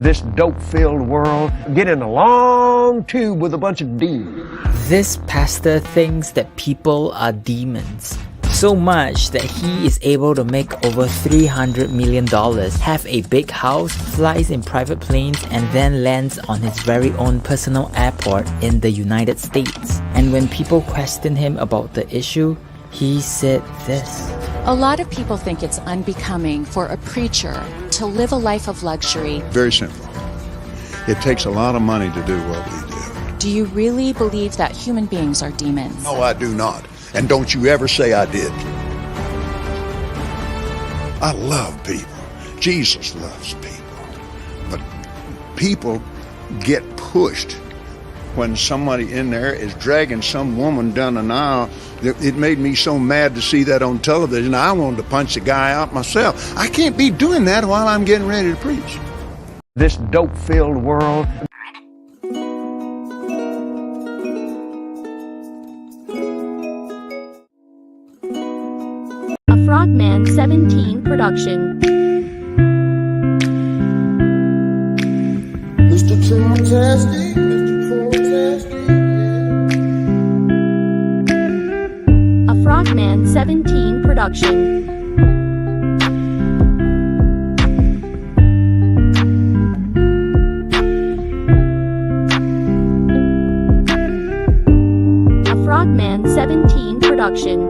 This dope-filled world, get in a long tube with a bunch of demons. This pastor thinks that people are demons. So much that he is able to make over $300 million, have a big house, flies in private planes, and then lands on his very own personal airport in the United States. And when people question him about the issue, he said this. A lot of people think it's unbecoming for a preacher to live a life of luxury. Very simple. It takes a lot of money to do what we do. Do you really believe that human beings are demons? No, I do not. And don't you ever say I did. I love people. Jesus loves people. But people get pushed when somebody in there is dragging some woman down an aisle. It made me so mad to see that on television. I wanted to punch the guy out myself. I can't be doing that while I'm getting ready to preach. This dope-filled world. A Frogman 17 production. Mr. Fantastic, Mr. Fantastic, yeah. A Frogman 17 production. A Frogman 17 production.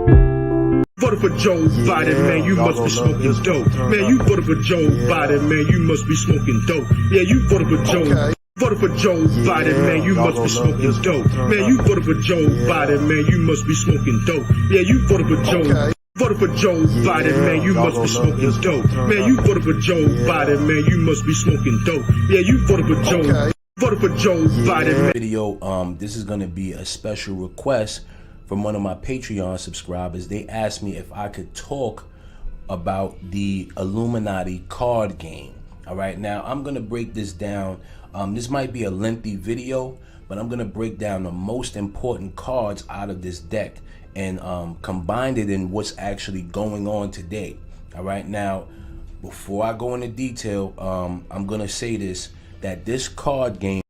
Voted for Joe Biden, man, you must be smoking dope. Man, you voted for Joe Biden, man, you must be smoking dope. Yeah, you voted for Joe. Voted for Joe Biden, man, you must be smoking dope. Man, you voted for Joe Biden, man, you must be smoking dope. Yeah, you voted for Joe. Voted for Joe Biden, man, you must be smoking dope. Man, you voted for Joe Biden, man, you must be smoking dope. Yeah, you voted for Joe. Voted for Joe Biden. Video, this is gonna be a special request from one of my Patreon subscribers. They asked me if I could talk about the Illuminati card game. All right, now I'm gonna break this down. This might be a lengthy video, but I'm gonna break down the most important cards out of this deck and combine it in what's actually going on today. All right, now before I go into detail, I'm gonna say this, that this card game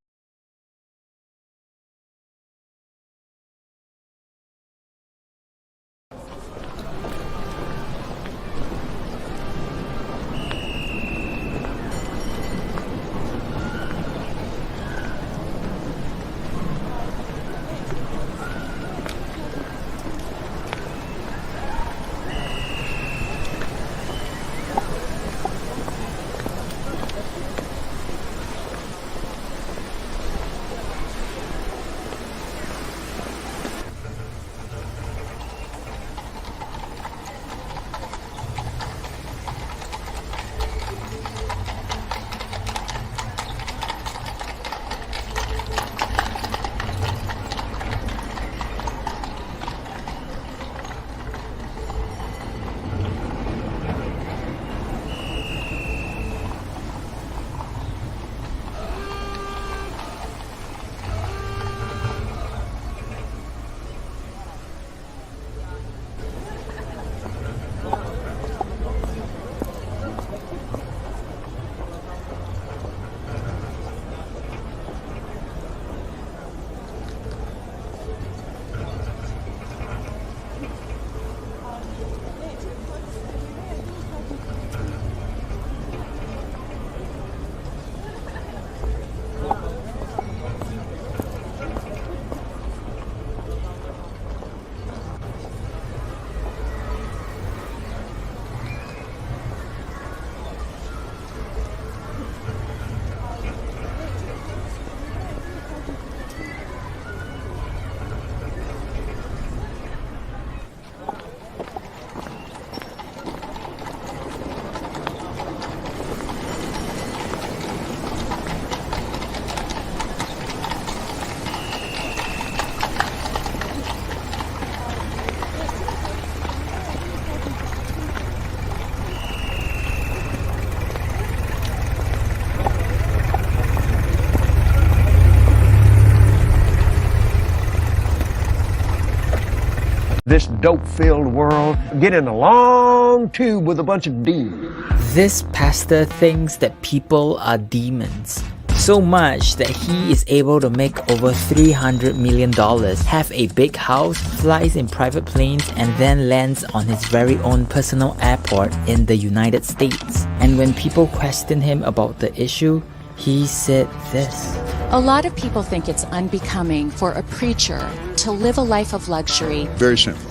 This dope-filled world, get in a long tube with a bunch of demons. This pastor thinks that people are demons. So much that he is able to make over $300 million, have a big house, flies in private planes, and then lands on his very own personal airport in the United States. And when people question him about the issue, he said this. A lot of people think it's unbecoming for a preacher to live a life of luxury. Very simple.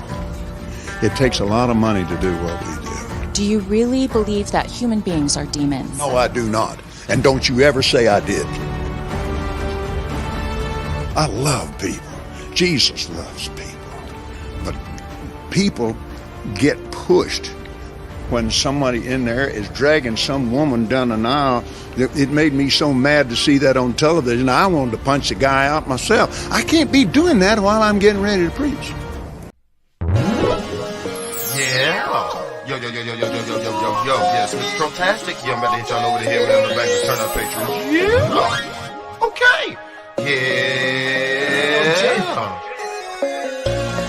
It takes a lot of money to do what we do. Do you really believe that human beings are demons? No, I do not. And don't you ever say I did. I love people. Jesus loves people. But people get pushed when somebody in there is dragging some woman down an aisle. It made me so mad to see that on television. I wanted to punch the guy out myself. I can't be doing that while I'm getting ready to preach. Yeah. Yo, yes, Mr. Fantastic. Yeah, I'm about to hit y'all over the head with the back and turn up Patreon. Yeah. Okay. Yeah.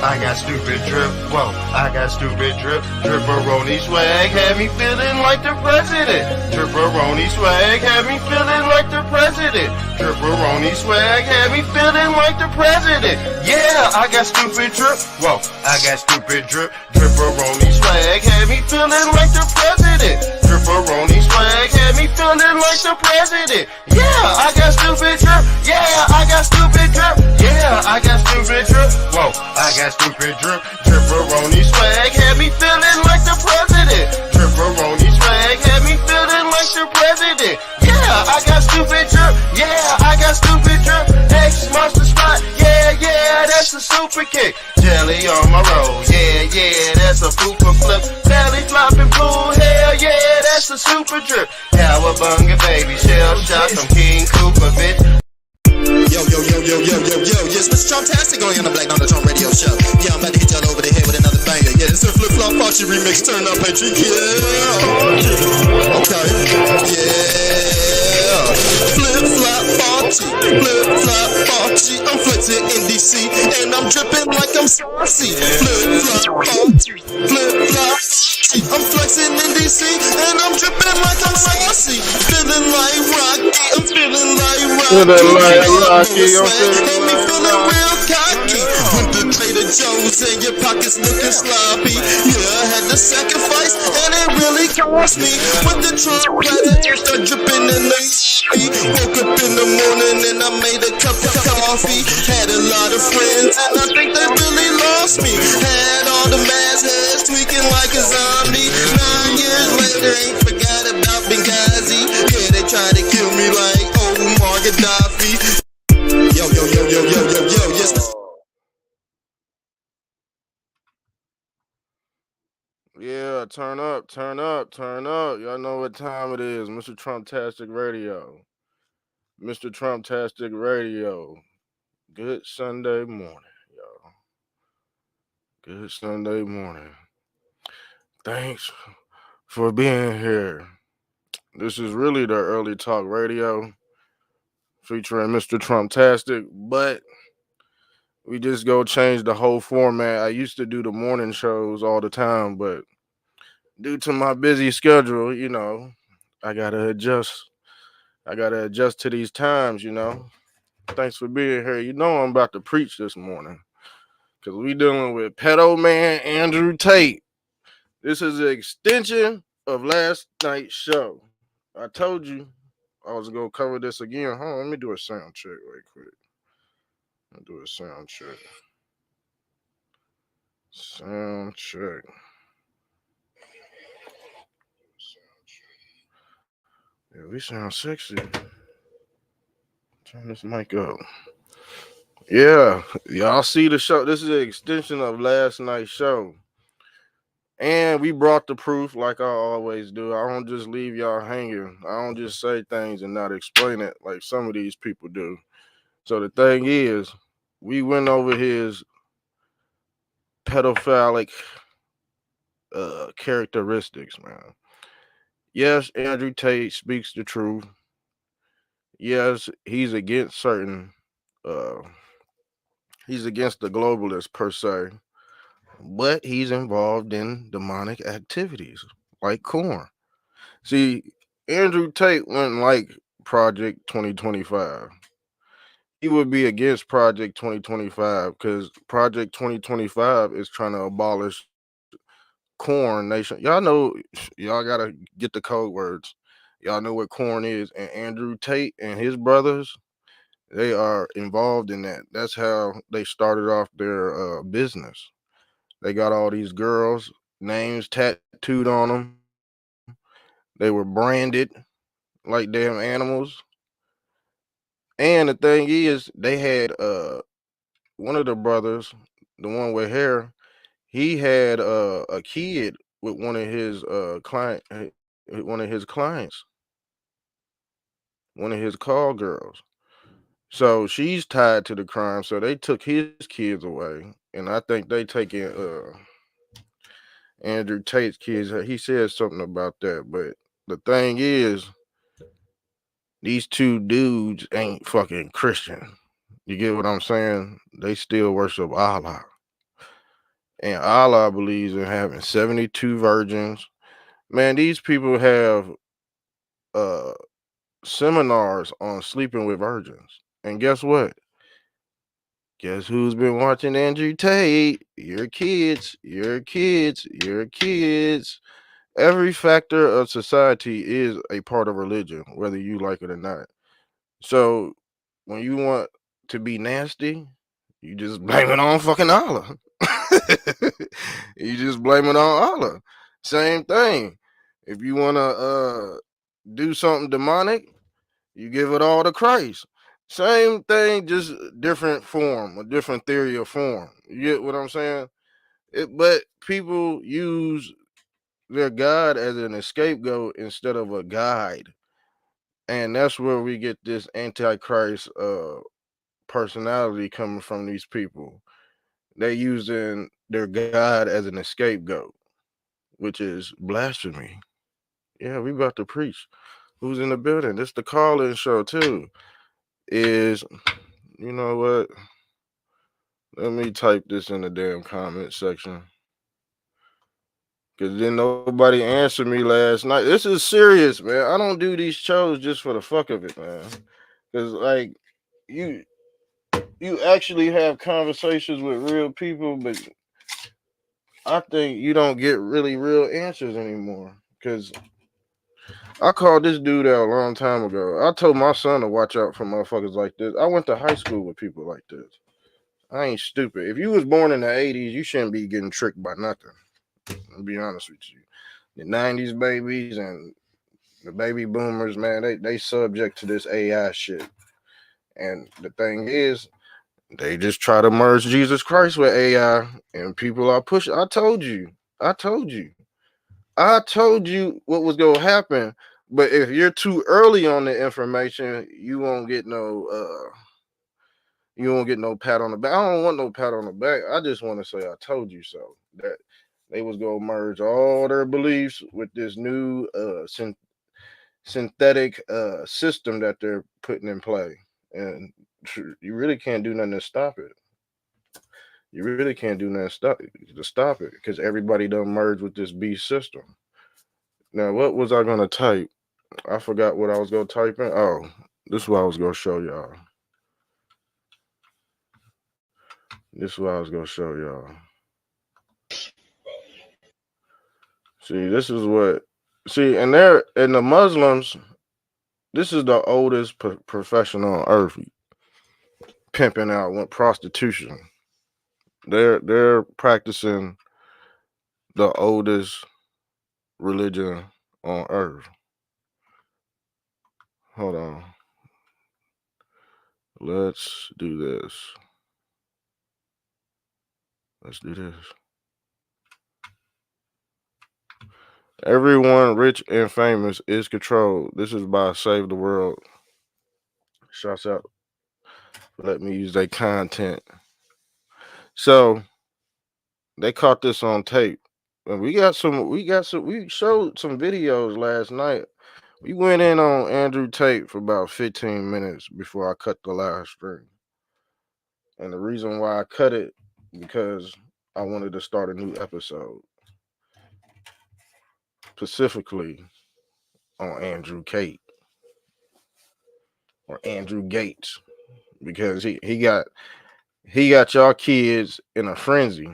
I got stupid drip, whoa, I got stupid drip, dripperoni swag, had me feeling like the president. Dripperoni swag, had me feeling like the president. Dripperoni swag, had me feeling like the president. Yeah, I got stupid drip, whoa, I got stupid drip, dripperoni swag, had me feeling like the president. Dripperoni swag, had me feeling like the president. Yeah, I got stupid drip, yeah, I got stupid drip, yeah, I got stupid drip, whoa, I got stupid drip, dripperoni swag, had me feeling like the president. Dripperoni swag, had me feeling like the president. Yeah, I got stupid drip, yeah, I got stupid drip. X marks the spot, yeah, that's a super kick. Jelly on my roll, yeah, that's a pooper flip. Belly flopping pool, hell yeah, that's a super drip. Cowabunga baby, shell shock from King Cooper, bitch. Yo, yes, Mr. Trumptastic on the Black Donald Trump radio show. Yeah, I'm about to hit y'all over the head with another banger. Yeah, this is a flip-flop Archie remix. Turn up, Patrick. Yeah. Okay. Yeah. Flip-flop Archie. I'm flexing in DC, and I'm dripping like I'm saucy. Flip-flop Archie. I'm flexing in DC, and I'm dripping like I'm saucy. Feeling like Rocky. I'm feeling like Rocky. And me feeling real cocky. Went to Trader Joe's and your pockets looking sloppy. Yeah, I had to sacrifice and it really cost me. With the Trump letter, start dripping in the woke up in the morning and I made a cup of coffee. Had a lot of friends and I think they really lost me. Had all the mastheads tweaking like a zombie. 9 years later, ain't forgot about Benghazi. Yeah, they tried to kill me like Omar Gaddafi. Yo, yes. Yeah, turn up. Y'all know what time it is. Mr. Trumptastic Radio. Mr. Trumptastic Radio. Good Sunday morning, y'all. Good Sunday morning. Thanks for being here. This is really the Early Talk Radio featuring Mr. Trumptastic, but we just go change the whole format. I used to do the morning shows all the time, but due to my busy schedule, I gotta adjust. To these times, Thanks for being here. I'm about to preach this morning because we dealing with Pedo Man, Andrew Tate. This is an extension of last night's show. I told you I was gonna cover this again. Hold on, let me do a sound check right quick. Sound check. Yeah, we sound sexy. Turn this mic up. Yeah, y'all see the show. This is an extension of last night's show. And we brought the proof like I always do. I don't just leave y'all hanging. I don't just say things and not explain it like some of these people do. So the thing is, we went over his pedophilic characteristics, man. Yes, Andrew Tate speaks the truth. Yes, he's against certain he's against the globalists per se. but he's involved in demonic activities like corn. See, Andrew Tate wouldn't like Project 2025. He would be against Project 2025 because Project 2025 is trying to abolish corn nation. Y'all know, y'all gotta get the code words. Y'all know what corn is, and Andrew Tate and his brothers, they are involved in that. That's how they started off their business. They got all these girls' names tattooed on them. They were branded like damn animals. And the thing is, they had one of the brothers, the one with hair, he had a kid with one of his clients, one of his call girls. So she's tied to the crime. So they took his kids away, and I think they taking Andrew Tate's kids. He said something about that, but the thing is, these two dudes ain't fucking Christian. You get what I'm saying? They still worship Allah. And Allah believes in having 72 virgins. Man, these people have uh seminars on sleeping with virgins. And guess what? Guess who's been watching Andrew Tate? Your kids, your kids, your kids. Every factor of society is a part of religion, whether you like it or not. So when you want to be nasty, you just blame it on fucking Allah. You just blame it on Allah. Same thing. If you want to do something demonic, you give it all to Christ. Same thing, just different form, a different theory of form. You get what I'm saying? But people use their God as an scapegoat instead of a guide. And that's where we get this antichrist personality coming from these people. They using their God as an scapegoat, which is blasphemy. Yeah, we about to preach. Who's in the building? This the call-in show too. Is, you know what? Let me type this in the damn comment section. Cause then nobody answered me last night. This is serious, man. I don't do these shows just for the fuck of it, man. Cause like you actually have conversations with real people, but I think you don't get really real answers anymore. Cause I called this dude out a long time ago. I told my son to watch out for motherfuckers like this. I went to high school with people like this. I ain't stupid. If you was born in the 80s, you shouldn't be getting tricked by nothing. I'll be honest with you. The 90s babies and the baby boomers, man, they subject to this AI shit. And the thing is, they just try to merge Jesus Christ with AI, and people are pushing. I told you what was gonna happen. But if you're too early on the information, you won't get no pat on the back. I don't want no pat on the back. I just want to say I told you so. That they was gonna merge all their beliefs with this new synthetic system that they're putting in play, and you really can't do nothing to stop it. You really can't do nothing to stop it because everybody done merge with this beast system. Now, what was I gonna type? I forgot what I was gonna type in. Oh, this is what I was gonna show y'all. This is what I was gonna show y'all. See, this is what. See, and the Muslims. This is the oldest profession on earth. Pimping out prostitution. They're practicing the oldest religion on earth. Hold on. Let's do this. Let's do this. Everyone rich and famous is controlled. This is by Save the World. Shouts out. Let me use their content. So they caught this on tape. And we showed some videos last night. We went in on Andrew Tate for about 15 minutes before I cut the live stream. And the reason why I cut it, because I wanted to start a new episode specifically on Andrew Tate or Andrew Gates because he got y'all kids in a frenzy.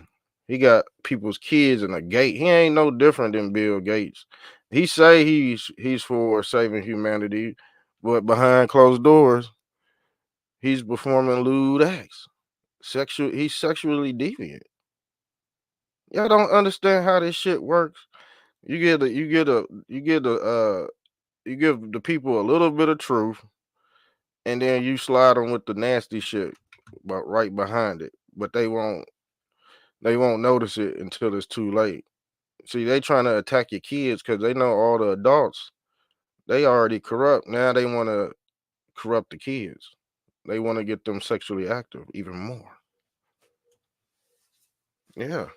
He got people's kids in a gate. He ain't no different than Bill Gates. He say he's for saving humanity, but behind closed doors, he's performing lewd acts. He's sexually deviant. Y'all don't understand how this shit works. You give the people a little bit of truth, and then you slide them with the nasty shit, but right behind it. But they won't notice it until it's too late. See, they trying to attack your kids because they know all the adults, they already corrupt. Now they want to corrupt the kids. They want to get them sexually active even more. Yeah.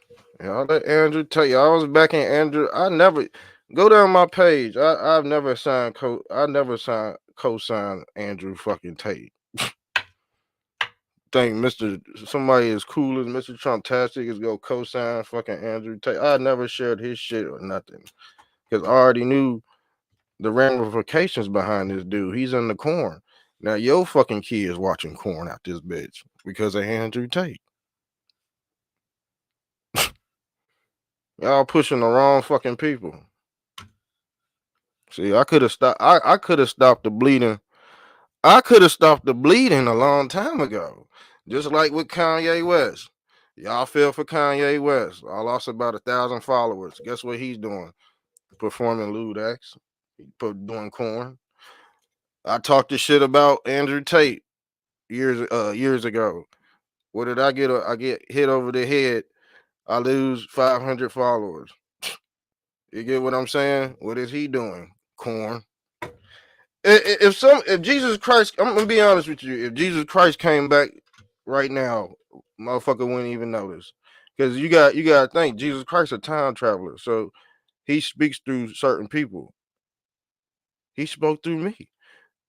I'll let Andrew tell you. I was back in Andrew. I never go down my page. I've never signed co-signed Andrew fucking Tate. Think Mr. somebody as cool as Mr. Trumptastic is go co-sign fucking Andrew Tate. I never shared his shit or nothing. Because I already knew the ramifications behind this dude. He's in the corn. Now your fucking kids watching corn out this bitch because of Andrew Tate. Y'all pushing the wrong fucking people. See, I could have stopped. I could have stopped the bleeding. I could have stopped the bleeding a long time ago. Just like with Kanye West. Y'all fell for Kanye West. I lost about 1,000 followers. Guess what he's doing? Performing lewd acts. Doing corn. I talked this shit about Andrew Tate years ago. What did I get? I get hit over the head. I lose 500 followers. You get what I'm saying? What is he doing? Corn. If Jesus Christ, I'm gonna be honest with you. If Jesus Christ came back right now, motherfucker wouldn't even notice. Because you got to think Jesus Christ a time traveler, so he speaks through certain people. He spoke through me,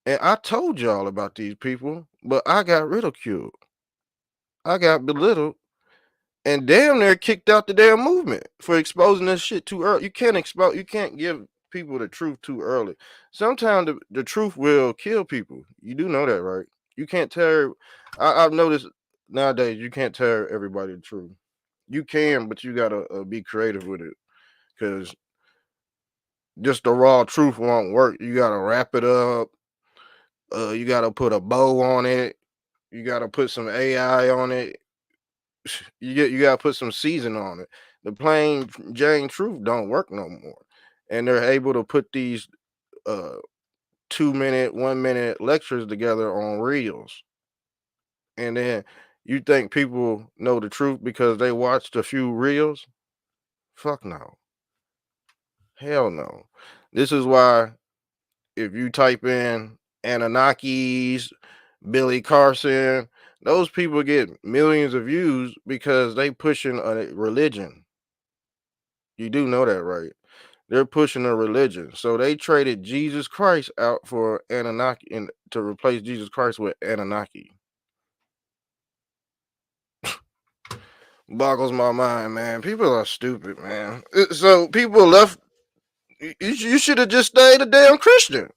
and I told y'all about these people, but I got ridiculed. I got belittled and damn near kicked out the damn movement for exposing this shit too early. You can't give people the truth too early. Sometimes the truth will kill people. You do know that, right? You can't tell. I've noticed nowadays you can't tell everybody the truth. You can, but you gotta be creative with it, because just the raw truth won't work. You gotta wrap it up. You gotta put a bow on it. You gotta put some AI on it. You gotta put some season on it. The plain Jane truth don't work no more, and they're able to put these 2-minute, 1-minute lectures together on reels, and then you think people know the truth because they watched a few reels? Fuck no, hell no. This is why if you type in Anunnakis, Billy Carson, those people get millions of views because they pushing a religion. You do know that, right? They're pushing a religion. So they traded Jesus Christ out for Anunnaki and to replace Jesus Christ with Anunnaki. Boggles my mind, man. People are stupid, man. So people left. You should have just stayed a damn Christian.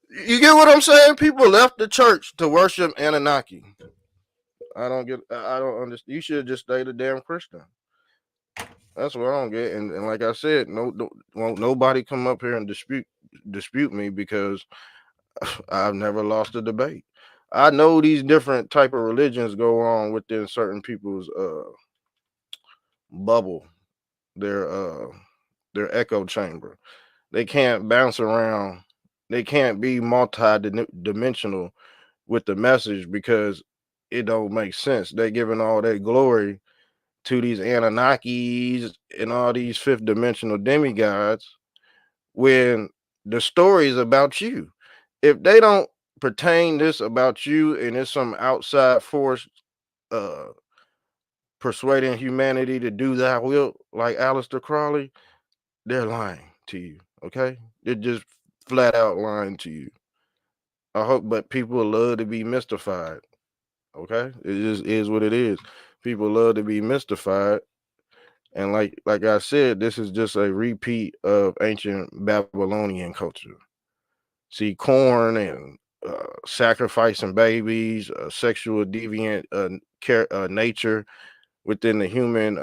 You get what I'm saying? People left the church to worship Anunnaki. I don't understand. You should have just stayed a damn Christian. That's what I don't get. And like I said, won't nobody come up here and dispute me because I've never lost a debate. I know these different type of religions go on within certain people's bubble, their echo chamber. They can't bounce around. They can't be multi-dimensional with the message because it don't make sense. They're giving all that glory to these Anunnakis and all these fifth dimensional demigods when the story is about you. If they don't pertain this about you and it's some outside force uh persuading humanity to do that will, like Aleister Crowley, they're lying to you. Okay, they're just flat out lying to you. I hope, but people love to be mystified. Okay, it just is what it is. People love to be mystified, And like I said, this is just a repeat of ancient Babylonian culture. See, corn and sacrificing babies, sexual deviant nature within the human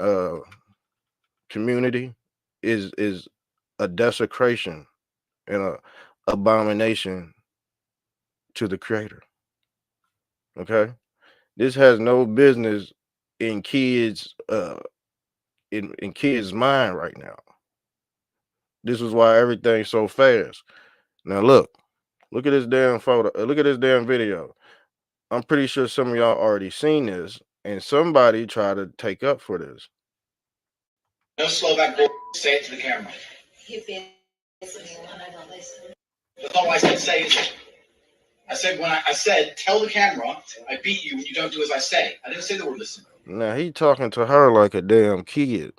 community is a desecration and a abomination to the creator. Okay, this has no business in kids in kids' mind right now. This is why everything's so fast. Now look at this damn photo. Look at this damn video. I'm pretty sure some of y'all already seen this, and somebody tried to take up for this. No Slovak boy, say it to the camera. You listen when I don't listen. That's all I said. Say it. I said tell the camera I beat you when you don't do as I say. I didn't say the word listen. Now he talking to her like a damn kid,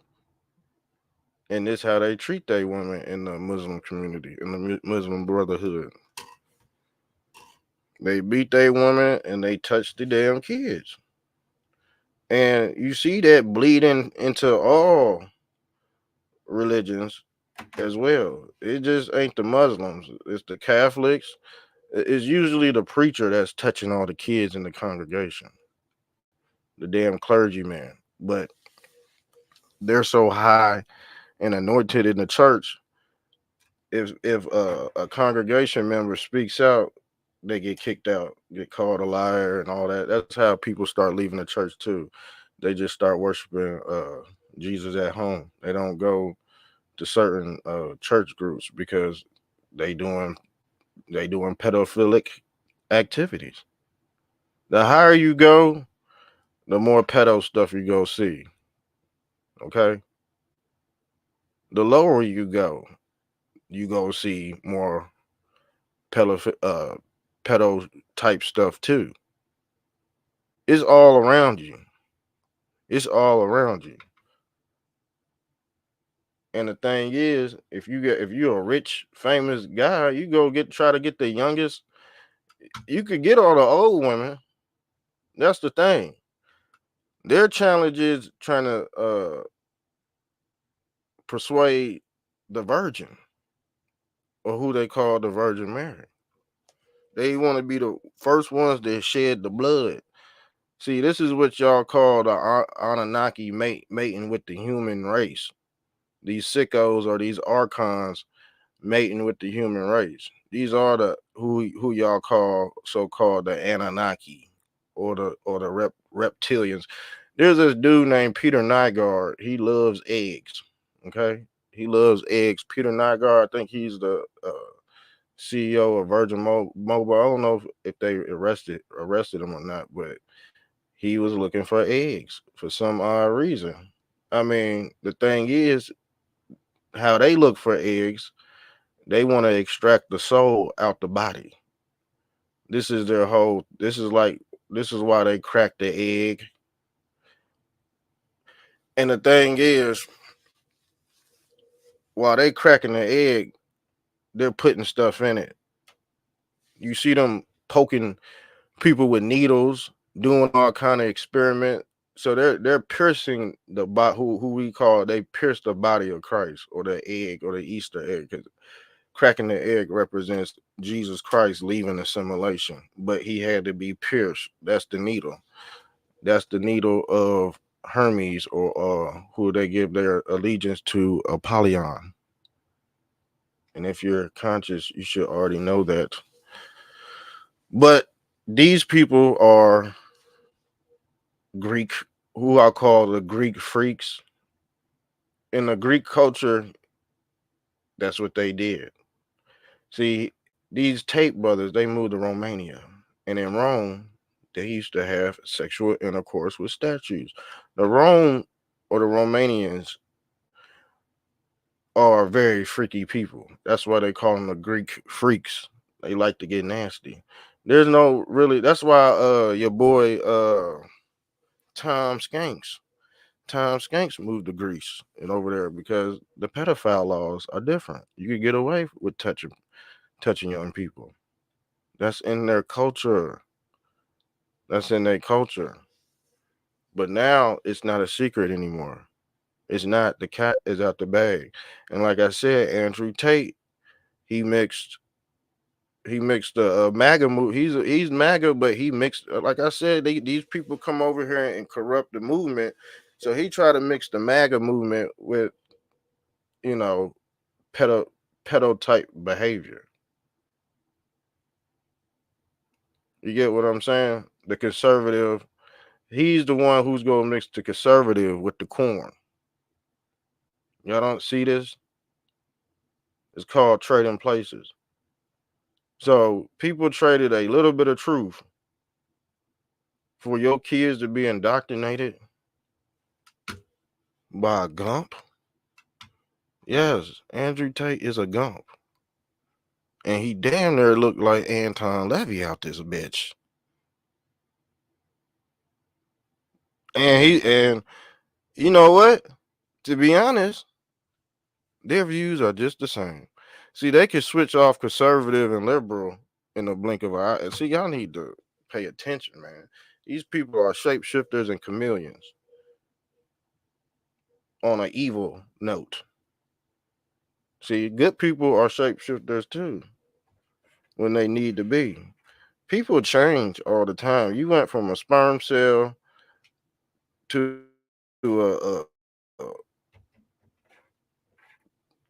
and this how they treat their women in the Muslim community, in the Muslim Brotherhood. They beat their women and they touch the damn kids, and you see that bleeding into all religions as well. It just ain't the Muslims, it's the Catholics. It's usually the preacher that's touching all the kids in the congregation, the damn clergyman. But they're so high and anointed in the church, if a congregation member speaks out, they get kicked out, get called a liar and all that. That's how people start leaving the church too. They just start worshiping Jesus at home. They don't go to certain church groups because they doing pedophilic activities. The higher you go, the more pedo stuff you go see. Okay. The lower you go see more pedo type stuff too. It's all around you. It's all around you. And the thing is, if you're a rich, famous guy, you go try to get the youngest. You could get all the old women. That's the thing. Their challenge is trying to persuade the virgin, or who they call the Virgin Mary. They want to be the first ones that shed the blood. See, this is what y'all call the Anunnaki mating with the human race. These sickos or these archons mating with the human race. These are the who y'all call so-called the Anunnaki or the reptilians. There's this dude named Peter Nygaard. He loves eggs. Okay, he loves eggs. Peter Nygaard, I think he's the CEO of Virgin Mobile. I don't know if they arrested him or not, but he was looking for eggs for some odd reason. I mean, the thing is, how they look for eggs, they want to extract the soul out the body. This is their whole. This is why they crack the egg. And the thing is, while they cracking the egg, they're putting stuff in it. You see them poking people with needles, doing all kind of experiment. So they're piercing the body. Who we call, they pierce the body of Christ, or the egg, or the Easter egg. Because cracking the egg represents Jesus Christ leaving assimilation, but he had to be pierced. That's the needle. That's the needle of Hermes, or who they give their allegiance to, Apollyon. And if you're conscious, you should already know that. But these people are Greek, who I call the Greek freaks. In the Greek culture, that's what they did. See, these Tate brothers, they moved to Romania. And in Rome, they used to have sexual intercourse with statues. The Rome, or the Romanians, are very freaky people. That's why they call them the Greek freaks. They like to get nasty. There's no really, that's why your boy Tom Skanks moved to Greece and over there, because the pedophile laws are different. You could get away with touching young people. That's in their culture. That's in their culture. But now it's not a secret anymore. It's not. The cat is out the bag. And like I said, Andrew Tate, he mixed the MAGA move. He's MAGA, but he mixed. Like I said, these people come over here and corrupt the movement. So he tried to mix the MAGA movement with, you know, pedo type behavior. You get what I'm saying? The conservative. He's the one who's gonna mix the conservative with the corn. Y'all don't see this? It's called trading places. So people traded a little bit of truth for your kids to be indoctrinated by a gump. Yes, Andrew Tate is a gump. And he damn near looked like Anton Levy out this bitch. And you know what? To be honest, their views are just the same. See, they can switch off conservative and liberal in the blink of an eye. See, y'all need to pay attention, man. These people are shapeshifters and chameleons on an evil note. See, good people are shapeshifters too when they need to be. People change all the time. You went from a sperm cell to a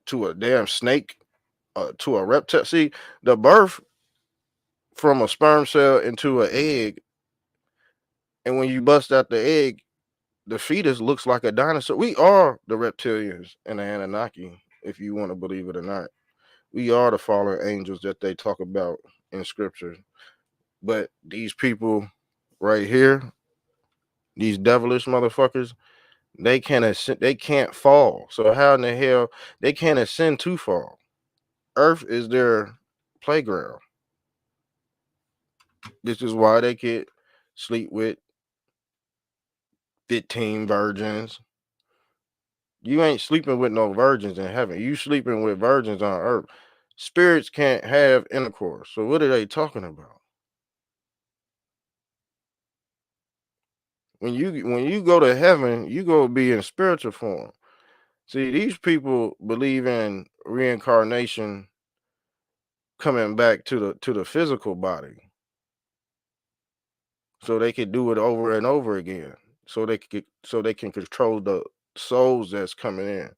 to a damn snake, to a reptile. See, the birth from a sperm cell into an egg, and when you bust out the egg, the fetus looks like a dinosaur. We are the reptilians and the Anunnaki, if you want to believe it or not. We are the fallen angels that they talk about in scripture. But these people right here, these devilish motherfuckers, they can't fall. So how in the hell they can't ascend to fall? Earth is their playground. This is why they could sleep with 15 virgins. You ain't sleeping with no virgins in heaven. You sleeping with virgins on earth. Spirits can't have intercourse. So what are they talking about? When you go to heaven, you go be in spiritual form. See, these people believe in reincarnation coming back to the physical body. So they could do it over and over again. So they can control the souls that's coming in.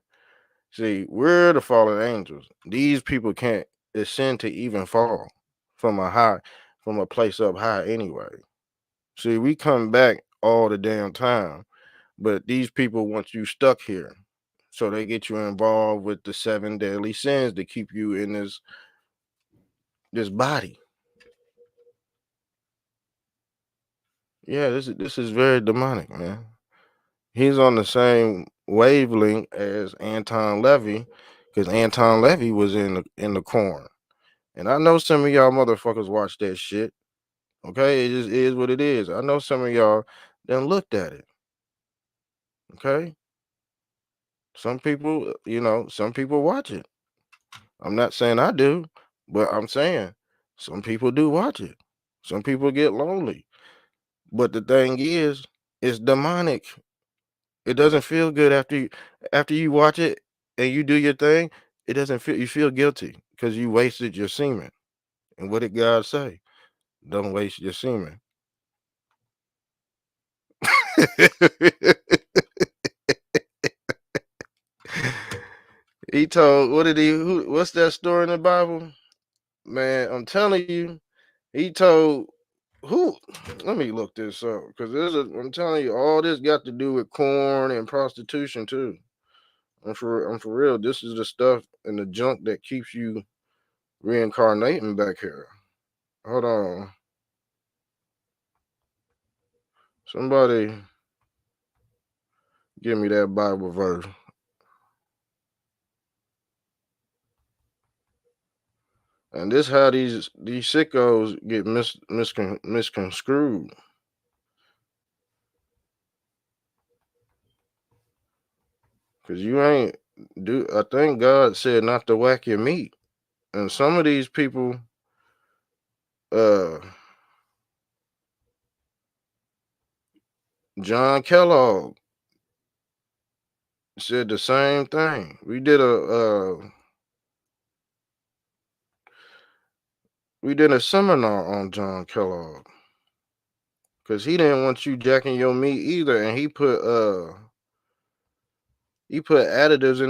See, we're the fallen angels. These people can't ascend to even fall from a place up high anyway. See, we come back all the damn time, but these people want you stuck here. So they get you involved with the 7 deadly sins to keep you in this body. Yeah, this is very demonic, man. He's on the same wavelength as Anton Levy, because Anton Levy was in the corn. And I know some of y'all motherfuckers watch that shit. Okay, it just is what it is. I know some of y'all then looked at it. Okay. Some people, some people watch it. I'm not saying I do, but I'm saying some people do watch it. Some people get lonely. But the thing is, it's demonic. It doesn't feel good after you watch it and you do your thing. It doesn't feel, you feel guilty because you wasted your semen. And what did God say? Don't waste your semen. He told, what's that story in the Bible? Man, I'm telling you, he told who? Let me look this up because I'm telling you, all this got to do with corn and prostitution too. I'm for real. This is the stuff and the junk that keeps you reincarnating back here. Hold on. Somebody give me that Bible verse. And this how these sickos get misconstrued. Cause you ain't I think God said not to whack your meat. And some of these people, John Kellogg, said the same thing. We did a seminar on John Kellogg because he didn't want you jacking your meat either, and he put additives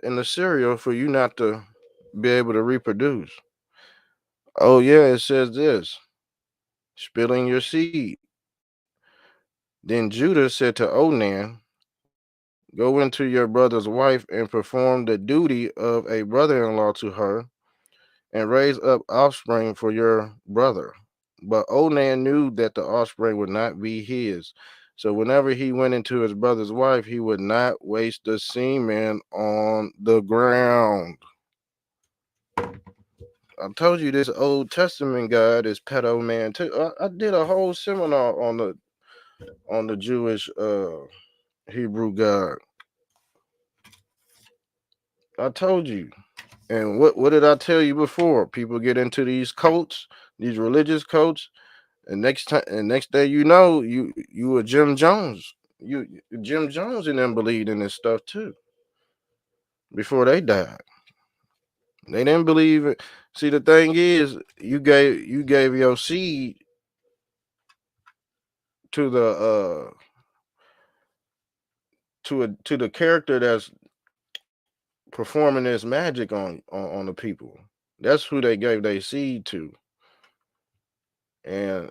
in the cereal for you not to be able to reproduce. Oh yeah, it says this: spilling your seed. Then Judah said to Onan, "Go into your brother's wife and perform the duty of a brother-in-law to her, and raise up offspring for your brother." But Onan knew that the offspring would not be his. So whenever he went into his brother's wife, he would not waste the semen on the ground. I told you this Old Testament guy, this Pedo Man too. I did a whole seminar on the Jewish Hebrew God. I told you. And what did I tell you before? People get into these cults, these religious cults, and next day you know you a Jim Jones. Jim Jones and them believed in this stuff too before they died. They didn't believe it. See, the thing is, you gave your seed to the to the character that's performing this magic on the people. That's who they gave their seed to. And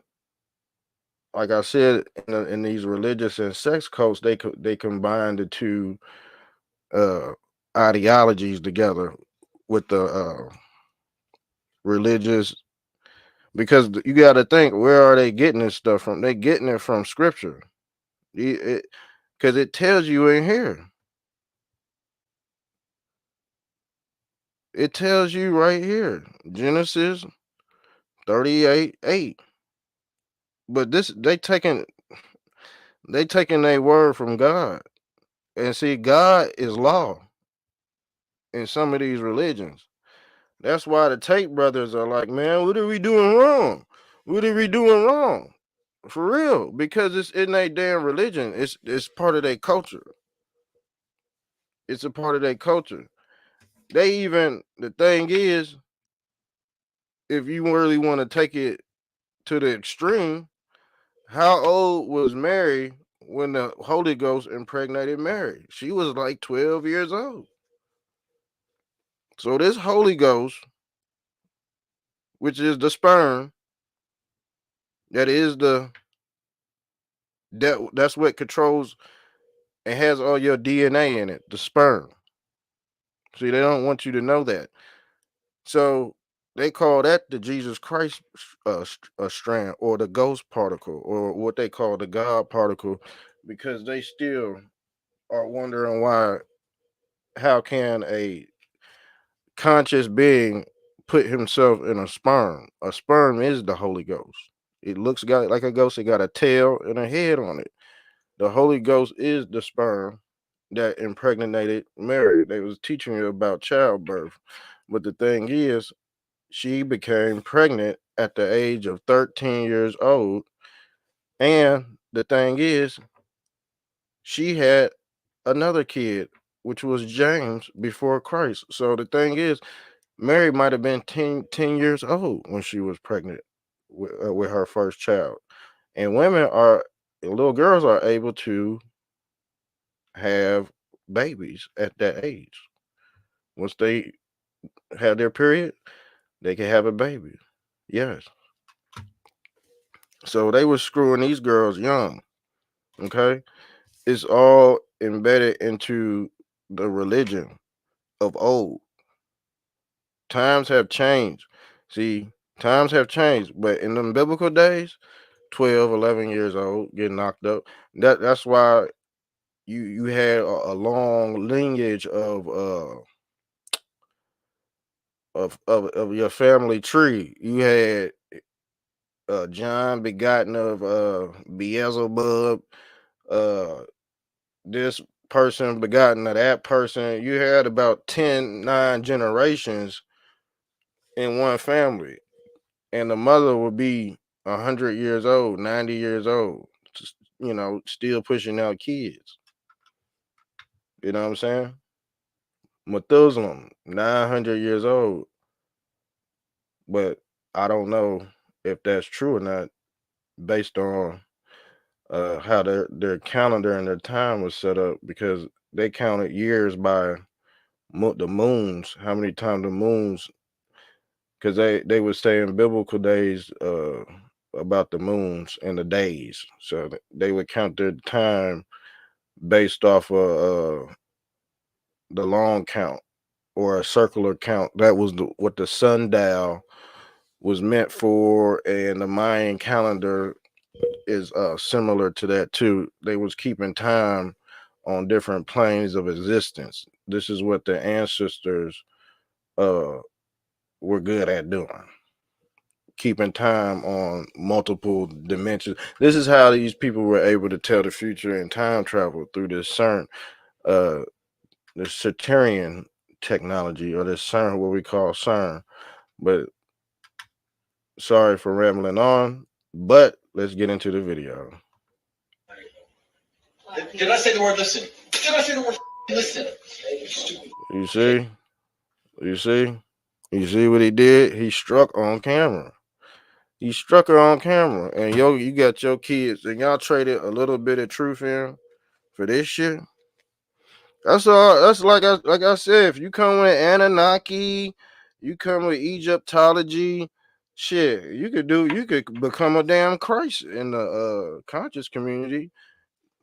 like I said, in these religious and sex cults, they combine the two uh, ideologies together with the religious, because you got to think, where are they getting this stuff from? They getting it from scripture, because it tells you in here. It tells you right here, Genesis 38:8. But this they taking their word from God. And see, God is law in some of these religions. That's why the Tate brothers are like, man, what are we doing wrong? What are we doing wrong? For real, because it's in their damn religion. It's part of their culture. It's a part of their culture. The thing is, if you really want to take it to the extreme, how old was Mary when the Holy Ghost impregnated Mary? She was like 12 years old. So this Holy Ghost, which is the sperm, that's what controls and has all your DNA in it, the sperm. See, they don't want you to know that. So they call that the Jesus Christ strand, or the ghost particle, or what they call the God particle, because they still are wondering how can a conscious being put himself in a sperm? A sperm is the Holy Ghost. It looks like a ghost. It got a tail and a head on it. The Holy Ghost is the sperm that impregnated Mary. They was teaching you about childbirth. But the thing is, she became pregnant at the age of 13 years old. And the thing is, she had another kid, which was James, before Christ. So the thing is, Mary might have been 10 years old when she was pregnant with her first child. And little girls are able to have babies at that age. Once they have their period, they can have a baby. Yes. So they were screwing these girls young. Okay. It's all embedded into the religion of old. Times have changed. See, times have changed. But in them biblical days, 12, 11 years old, getting knocked up. That's why you had a long lineage of your family tree. You had John begotten of Beelzebub, uh, this person begotten of that person. You had about 9 generations in one family, and the mother would be 100 years old, 90 years old, still pushing out kids. You know what I'm saying? Methuselah, 900 years old. But I don't know if that's true or not based on how their calendar and their time was set up, because they counted years by the moons, how many times the moons, because they were saying biblical days about the moons and the days, so they would count their time based off of the long count or a circular count. That was what the sundial was meant for, and the Mayan calendar is similar to that too. They was keeping time on different planes of existence. This is what the ancestors uh were good at doing, keeping time on multiple dimensions. This is how these people were able to tell the future and time travel through this CERN, uh the Saturnian technology, or this CERN, what we call CERN. But sorry for rambling on, but let's get into the video. Did I say the word listen? Did I say the word listen? You see? You see? You see what he did? He struck on camera. He struck her on camera. And you got your kids, and y'all traded a little bit of truth in for this shit. That's all. That's like I said, if you come with Anunnaki, you come with Egyptology, shit, you could become a damn Christ in the conscious community.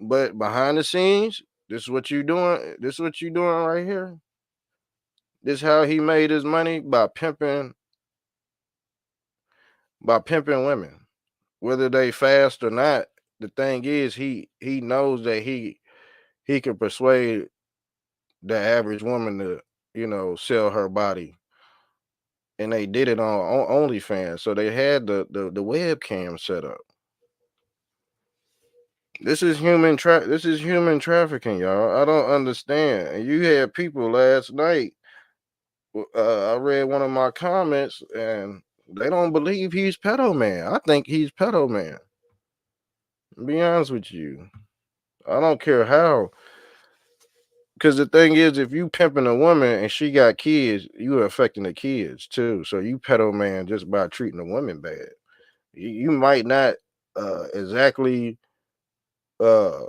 But behind the scenes, this is what you doing. This is what you doing right here. This how he made his money, by pimping women, whether they fast or not. The thing is, he knows that he can persuade the average woman to, sell her body, and they did it on OnlyFans. So they had the webcam set up. This is human trafficking, y'all. I don't understand. And you had people last night. I read one of my comments, and they don't believe he's Pedo Man. I think he's Pedo Man. To be honest with you, I don't care how. Because the thing is, if you pimping a woman and she got kids, you are affecting the kids too. So you Pedo Man just by treating a woman bad. You might not exactly uh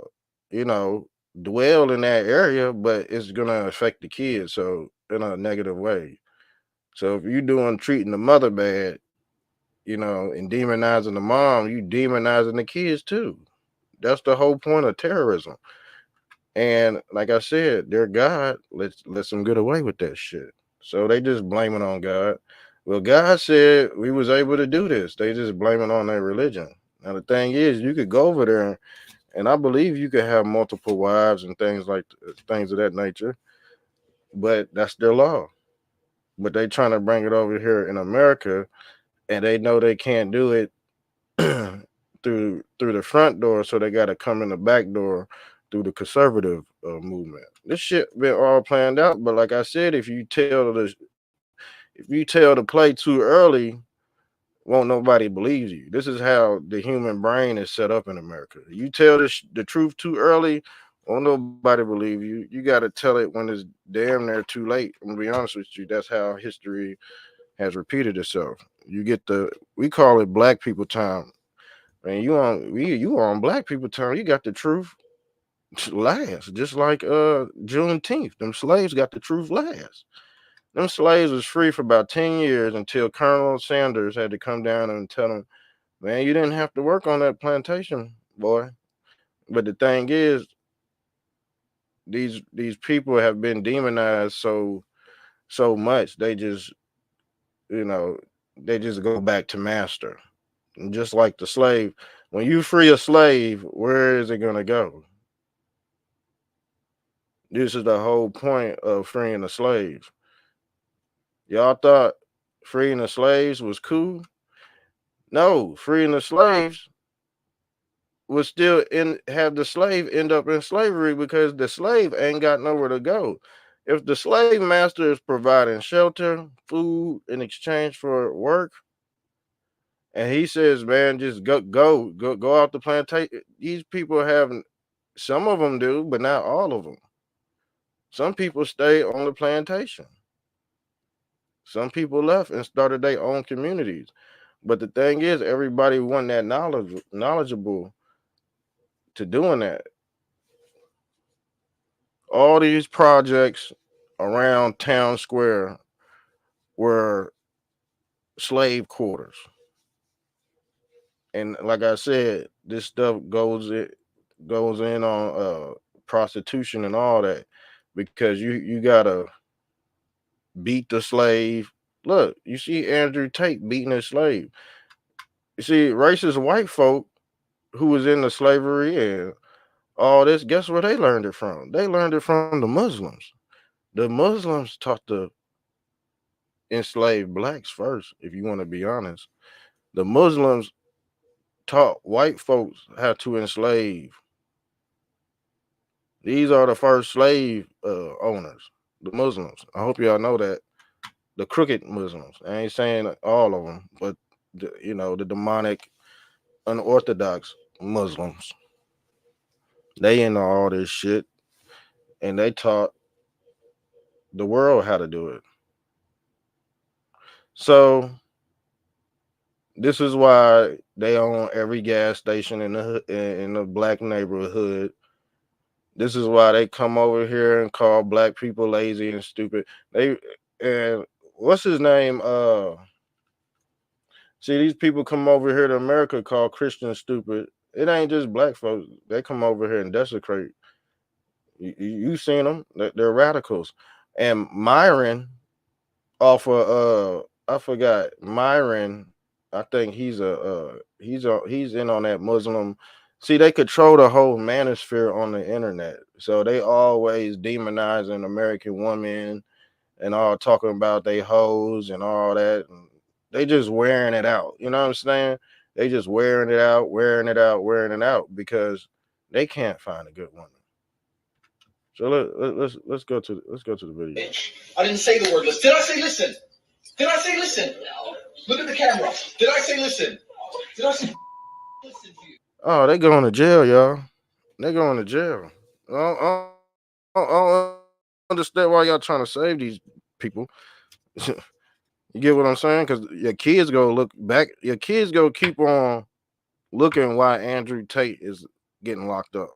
dwell in that area, but it's gonna affect the kids, so in a negative way. So if you're doing treating the mother bad, and demonizing the mom, you demonizing the kids too. That's the whole point of terrorism. And like I said, their God lets them get away with that shit. So they just blame it on God. Well, God said we was able to do this. They just blame it on their religion. Now the thing is, you could go over there, and I believe you could have multiple wives and things of that nature, but that's their law. But they trying to bring it over here in America, and they know they can't do it through the front door, so they got to come in the back door through the conservative movement. This shit been all planned out, but like I said, if you tell the play too early, won't nobody believe you. This is how the human brain is set up in America. You tell the truth too early, won't nobody believe you. You got to tell it when it's damn near too late. I'm gonna be honest with you. That's how history has repeated itself. We call it black people time. And you on black people time. You got the truth last, just like Juneteenth. Them slaves got the truth last. Them slaves was free for about 10 years until Colonel Sanders had to come down and tell them, man, you didn't have to work on that plantation, boy. But the thing is, these people have been demonized so much, they just, they just go back to master. And just like the slave, when you free a slave, where is it gonna go? This is the whole point of freeing the slaves. Y'all thought freeing the slaves was cool? No, freeing the slaves would still have the slave end up in slavery, because the slave ain't got nowhere to go. If the slave master is providing shelter, food in exchange for work, and he says, man, just go out the plantation. These people have, some of them do, but not all of them. Some people stayed on the plantation. Some people left and started their own communities. But the thing is, everybody wasn't that knowledgeable to doing that. All these projects around town square were slave quarters. And like I said, this stuff goes in on prostitution and all that, because you gotta beat the slave. Look, you see Andrew Tate beating his slave. You see racist white folk who was into slavery and all this. Guess where they learned it from? They learned it from the Muslims. The Muslims taught the enslaved blacks first. If you want to be honest, the Muslims taught white folks how to enslave. These are the first slave owners, the Muslims. I hope y'all know that. The crooked Muslims. I ain't saying all of them, but the demonic, unorthodox Muslims. They into all this shit, and they taught the world how to do it. So this is why they own every gas station in the black neighborhood. This is why they come over here and call black people lazy and stupid. And what's his name? See, these people come over here to America called Christians stupid. It ain't just black folks. They come over here and desecrate. You seen them? They're radicals. And Myron, off of I forgot Myron. I think he's in on that Muslim. See, they control the whole manosphere on the internet, so they always demonizing American women and all, talking about they hoes and all that. And they just wearing it out. You know what I'm saying? They just wearing it out, wearing it out, wearing it out, because they can't find a good woman. So let's go to the video. I didn't say the word listen. Did I say listen? Did I say listen? No. Look at the camera. Did I say listen? Did I say listen to you? Oh, they going to jail, y'all. They going to jail. I don't understand why y'all trying to save these people. You get what I'm saying? Because your kids go look back. Your kids go keep on looking why Andrew Tate is getting locked up.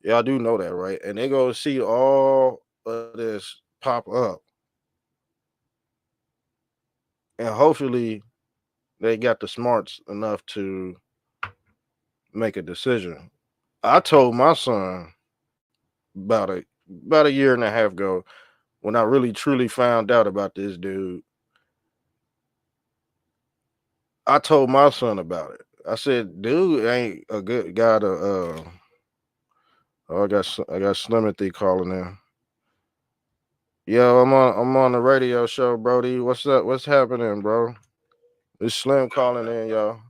Y'all do know that, right? And they go see all of this pop up. And hopefully they got the smarts enough to make a decision. I told my son about a year and a half ago, when I really truly found out about this dude. I told my son about it. I said, dude ain't a good guy to I got Slimothy calling in. Yo, I'm on the radio show, Brody. What's up? What's happening, bro? It's Slim calling in, y'all.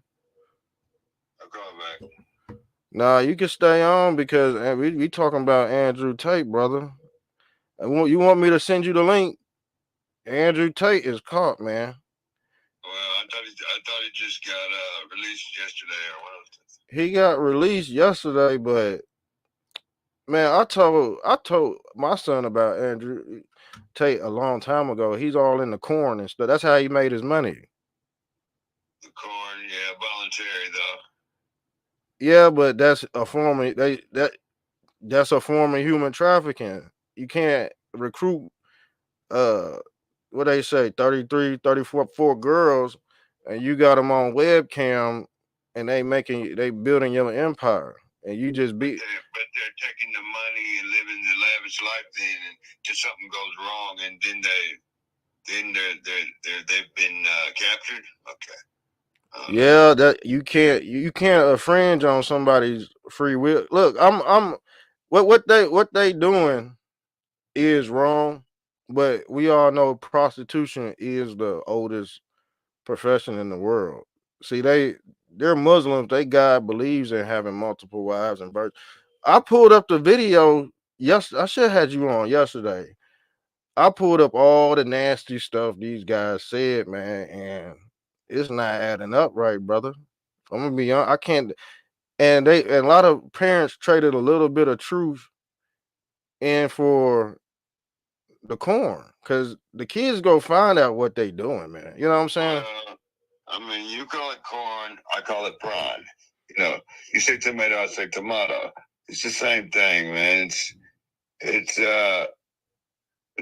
I'll call back. Nah, you can stay on because we talking about Andrew Tate, brother. You want me to send you the link? Andrew Tate is caught, man. Well, I thought he just got released yesterday or whatever. He got released yesterday, but man, I told my son about Andrew Tate a long time ago. He's all in the corn and stuff. That's how he made his money. The corn, yeah, voluntary though. Yeah, but that's a form of that's a form of human trafficking. You can't recruit what they say 33, 34 girls, and you got them on webcam, and they building your empire, and you just be. But they're taking the money and living the lavish life then, and just something goes wrong, and then they've been captured. Okay. Yeah, that you can't infringe on somebody's free will. Look, I'm what they doing is wrong, but we all know prostitution is the oldest profession in the world. See, they're Muslims. They God believes in having multiple wives and births. I pulled up the video. Yes, I should have had you on yesterday. I pulled up all the nasty stuff these guys said, man, and it's not adding up right, brother. I'm gonna be honest. I can't. And a lot of parents traded a little bit of truth and for the corn, because the kids go find out what they doing, man. You know what I'm saying? I mean, you call it corn, I call it prawn. You know, you say tomato, I say tomato. It's the same thing, man. It's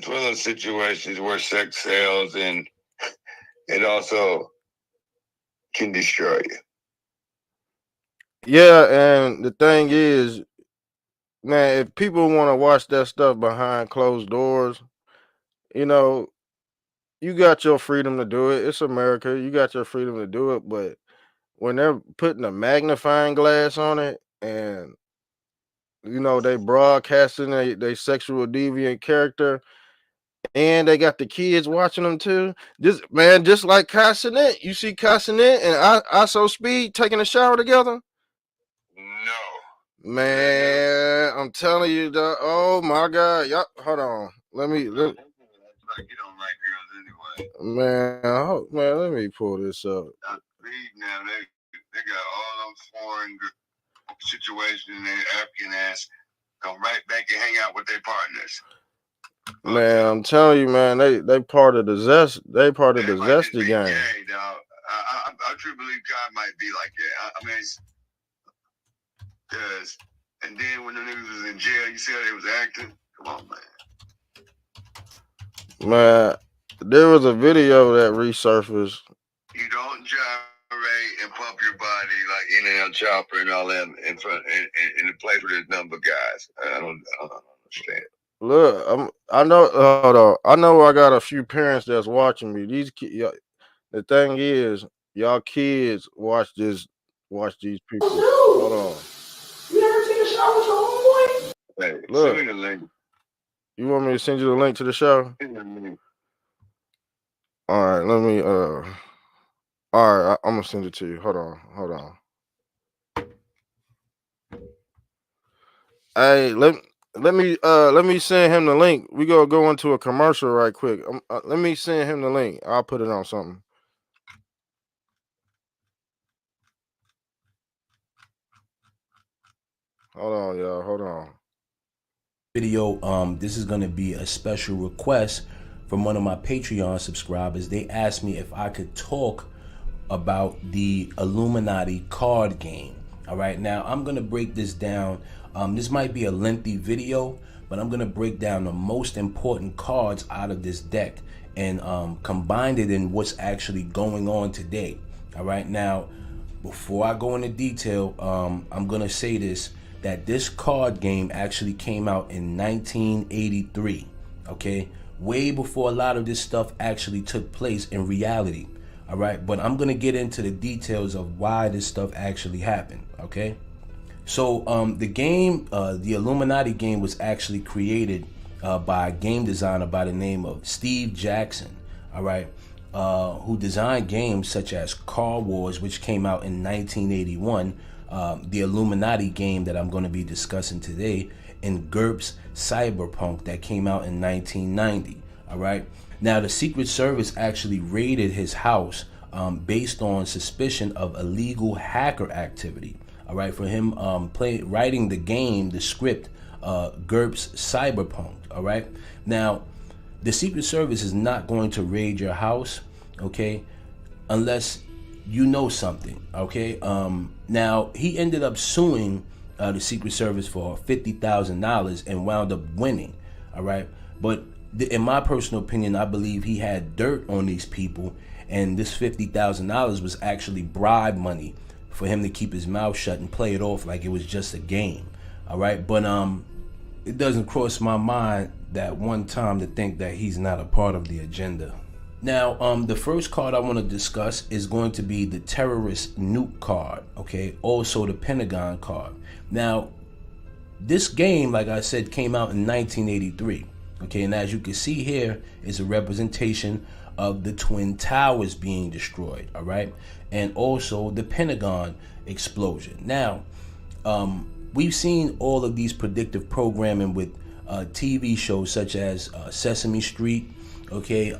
one of those situations where sex sells, and it also can destroy you. Yeah, and the thing is, man, if people want to watch that stuff behind closed doors, you know, you got your freedom to do it. It's America. You got your freedom to do it. But when they're putting a magnifying glass on it and, you know, they broadcasting they sexual deviant character and they got the kids watching them too. Just man, just like Cassinet. You see Cassinet and I So Speed taking a shower together? No. Man, I'm telling you, oh my God. Y'all, hold on. Let me Like you don't like girls anyway. man, let me pull this up. Now they got all them foreign situations and their African ass come right back and hang out with their partners. Man, I'm telling you, man, they part of the zest. They part of the zesty gang. Gay, dog. I truly believe God might be like that. I mean, because and then when the niggas was in jail, you see how they was acting. Come on, man. Man, there was a video that resurfaced. You don't gyrate and pump your body like In-N-Out Chopper and all that in front in a place where there's number of guys. I don't understand. Look, I know. Hold on. I know I got a few parents that's watching me. The thing is, y'all kids watch these people. Hold on. You never seen a show with your homeboy? Hey, Look. send me the link. You want me to send you the link to the show? All right, let me. All right, I'm gonna send it to you. Hold on. Hey, let me send him the link. We gonna go into a commercial right quick. Let me send him the link. I'll put it on something. Hold on, y'all. Hold on. Video. This is gonna be a special request from one of my Patreon subscribers. They asked me if I could talk about the Illuminati card game. All right, now I'm gonna break this down. This might be a lengthy video, but I'm gonna break down the most important cards out of this deck and combine it in what's actually going on today. All right, now before I go into detail, I'm gonna say this, that this card game actually came out in 1983, okay? Way before a lot of this stuff actually took place in reality, all right? But I'm gonna get into the details of why this stuff actually happened, okay? So the game, the Illuminati game, was actually created by a game designer by the name of Steve Jackson, all right? Who designed games such as Car Wars, which came out in 1981, the Illuminati game that I'm going to be discussing today, and GURPS Cyberpunk that came out in 1990. All right. Now, the Secret Service actually raided his house based on suspicion of illegal hacker activity. All right, for him writing the game, the script, GURPS Cyberpunk. All right. Now, the Secret Service is not going to raid your house, okay, unless you know something, okay? Now, he ended up suing the Secret Service for $50,000 and wound up winning, all right? But in my personal opinion, I believe he had dirt on these people, and this $50,000 was actually bribe money for him to keep his mouth shut and play it off like it was just a game, all right? But it doesn't cross my mind that one time to think that he's not a part of the agenda. Now, the first card I want to discuss is going to be the terrorist nuke card, okay? Also the Pentagon card. Now, this game, like I said, came out in 1983, okay? And as you can see here is a representation of the Twin Towers being destroyed, all right? And also the Pentagon explosion. Now, we've seen all of these predictive programming with TV shows such as Sesame Street, okay,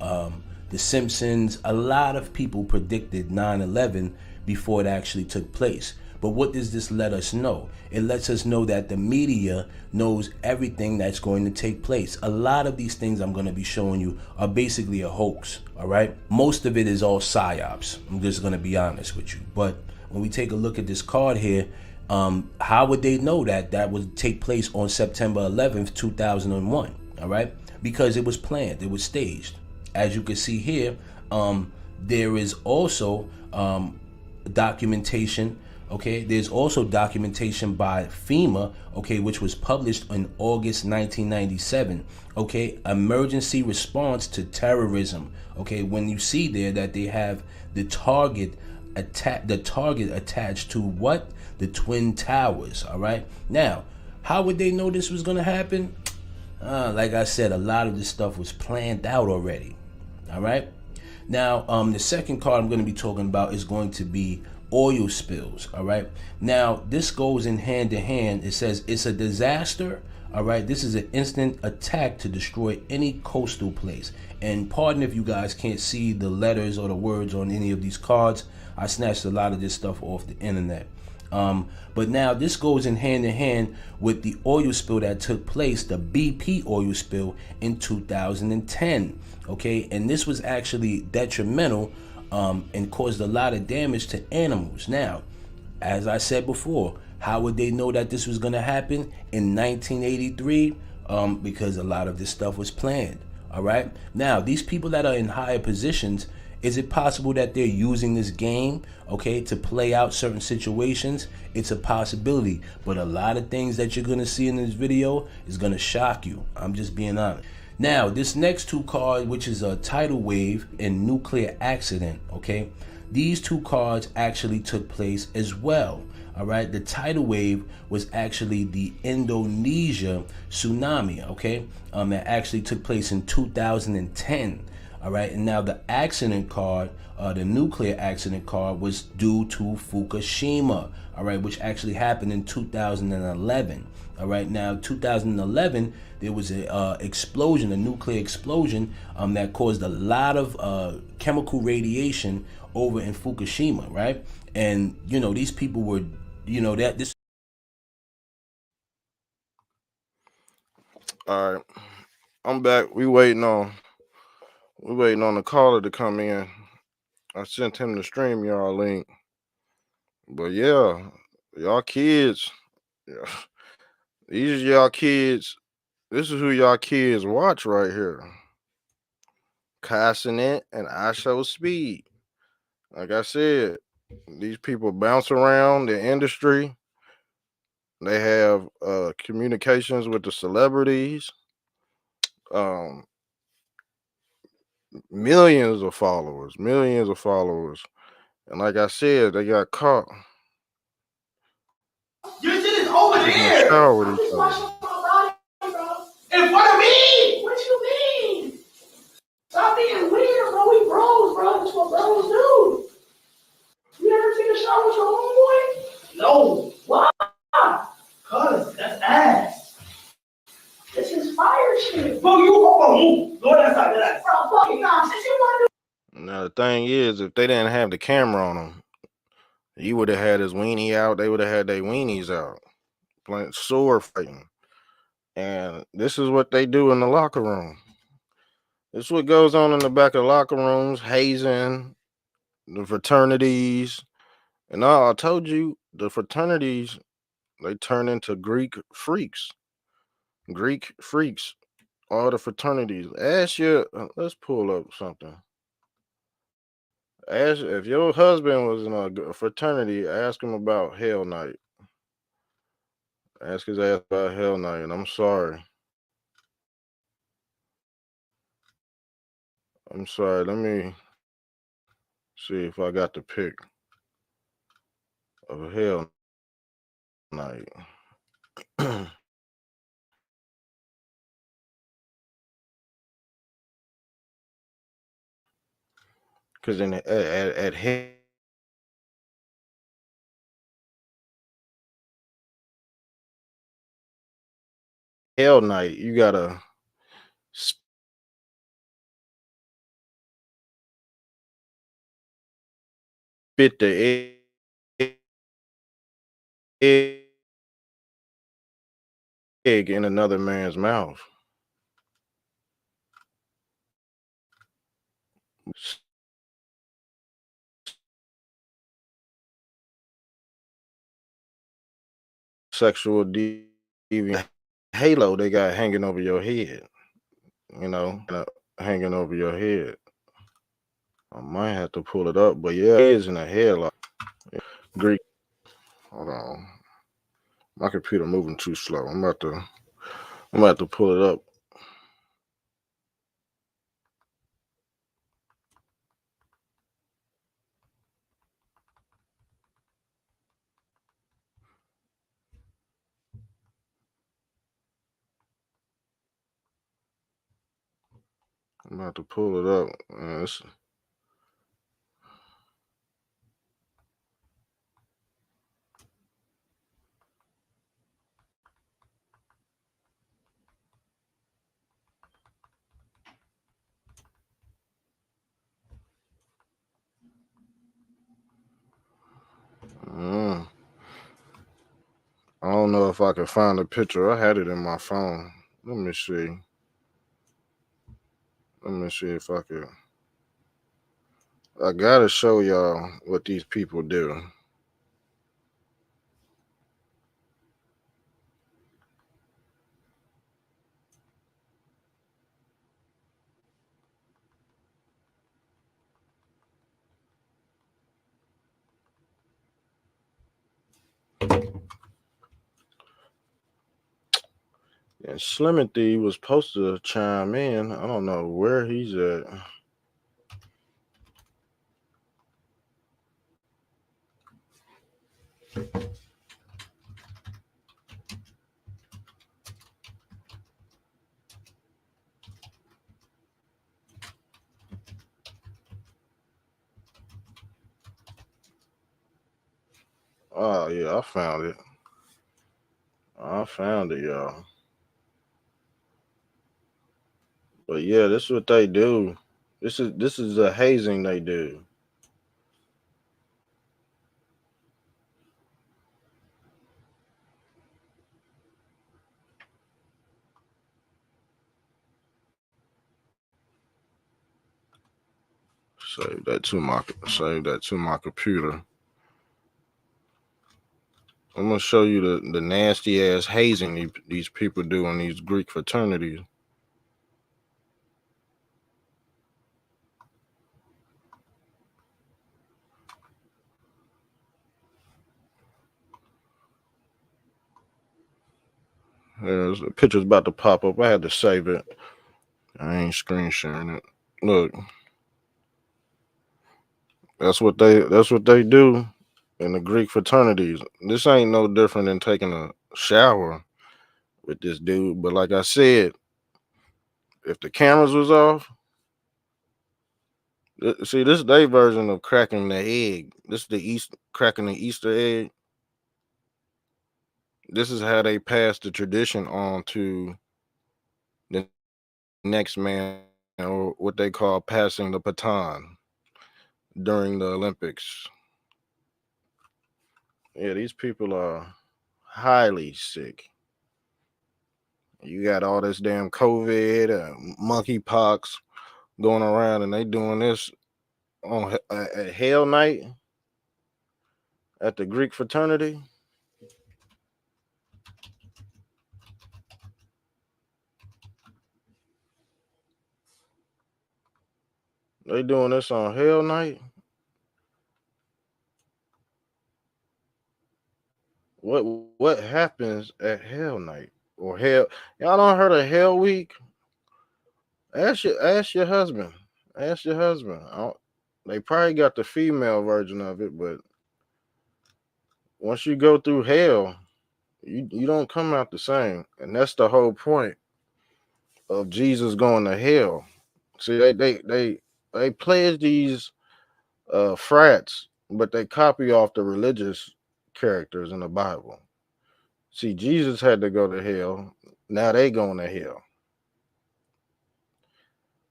The Simpsons. A lot of people predicted 9/11 before it actually took place. But what does this let us know? It lets us know that the media knows everything that's going to take place. A lot of these things I'm going to be showing you are basically a hoax, all right? Most of it is all psyops. I'm just going to be honest with you. But when we take a look at this card here, how would they know that that would take place on September 11th, 2001, all right? Because it was planned, it was staged. As you can see here, there is also documentation. Okay, there's also documentation by FEMA, okay, which was published in August 1997. Okay, emergency response to terrorism. Okay, when you see there that they have the target attached to what? The Twin Towers. All right. Now, how would they know this was gonna happen? Like I said, a lot of this stuff was planned out already. All right. Now, the second card I'm going to be talking about is going to be oil spills. All right. Now, this goes in hand to hand. It says it's a disaster. All right. This is an instant attack to destroy any coastal place. And pardon if you guys can't see the letters or the words on any of these cards. I snatched a lot of this stuff off the internet. But now this goes in hand with the oil spill that took place, the BP oil spill in 2010. Okay, and this was actually detrimental and caused a lot of damage to animals. Now, as I said before, how would they know that this was going to happen in 1983? Because a lot of this stuff was planned. All right. Now, these people that are in higher positions, is it possible that they're using this game, okay, to play out certain situations? It's a possibility, but a lot of things that you're going to see in this video is going to shock you. I'm just being honest. Now, this next two cards, which is a tidal wave and nuclear accident, okay, these two cards actually took place as well. All right, the tidal wave was actually the Indonesia tsunami, okay, that actually took place in 2010. All right, and now the accident card, the nuclear accident card, was due to Fukushima, all right, which actually happened in 2011. All right, now 2011, there was a explosion, a nuclear explosion that caused a lot of chemical radiation over in Fukushima, right? And, you know, these people were, you know, that this. All right, I'm back. We waiting on the caller to come in. I sent him the stream y'all link. But yeah, y'all kids, yeah, these are y'all kids. This is who y'all kids watch right here. Cassinet and I Show Speed. Like I said, these people bounce around the industry. They have communications with the celebrities. Millions of followers. And like I said, they got caught. Your shit is over there. Shower with each other. In front of me? What you mean? Stop being weird, bro. We bros, bro. That's what bros do. You ever take a shower with your homeboy? No. Why? Cause that's ass. This is fire shit. Bro, you move. Go that side of that. Bro, fucking God. Since you want to. Now the thing is, if they didn't have the camera on them, he would have had his weenie out. They would have had their weenies out, playing sword fighting. And this is what they do in the locker room. This is what goes on in the back of locker rooms, hazing, the fraternities. And I told you, the fraternities, they turn into Greek freaks. All the fraternities. Ask your, let's pull up something. Ask if your husband was in a fraternity, ask him about Hell Night. Ask his ass about Hell Night, and I'm sorry. Let me see if I got the pic of Hell Night. Because at Hell Night, you gotta spit the egg in another man's mouth. Sexual deviant halo they got hanging over your head, hanging over your head. I might have to pull it up, but yeah, it is in a headlock. Greek. Hold on. My computer moving too slow. I'm about to pull it up. I'm about to pull it up. I don't know if I can find the picture. I had it in my phone. Let me see. Let me see if I can. I gotta show y'all what these people do. And Slimothy was supposed to chime in. I don't know where he's at. Oh yeah, I found it. I found it, y'all. But yeah, this is what they do. This is the hazing they do. Save that to my computer. I'm gonna show you the nasty ass hazing these people do in these Greek fraternities. There's a picture's about to pop up. I had to save it. I ain't screen sharing it. Look, that's what they do in the Greek fraternities. This ain't no different than taking a shower with this dude. But like I said, if the cameras was off, see, this is their version of cracking the egg. This is cracking the Easter egg. This is how they pass the tradition on to the next man, or what they call passing the baton during the Olympics. Yeah, these people are highly sick. You got all this damn COVID, monkeypox going around, and they doing this on at Hell Night at the Greek fraternity. They doing this on Hell Night. What happens at Hell Night or Hell? Y'all don't heard of Hell Week? Ask your husband. Ask your husband. They probably got the female version of it, but once you go through hell, you don't come out the same, and that's the whole point of Jesus going to hell. See, they pledge these frats, but they copy off the religious characters in the Bible. See, Jesus had to go to hell. Now they going to hell.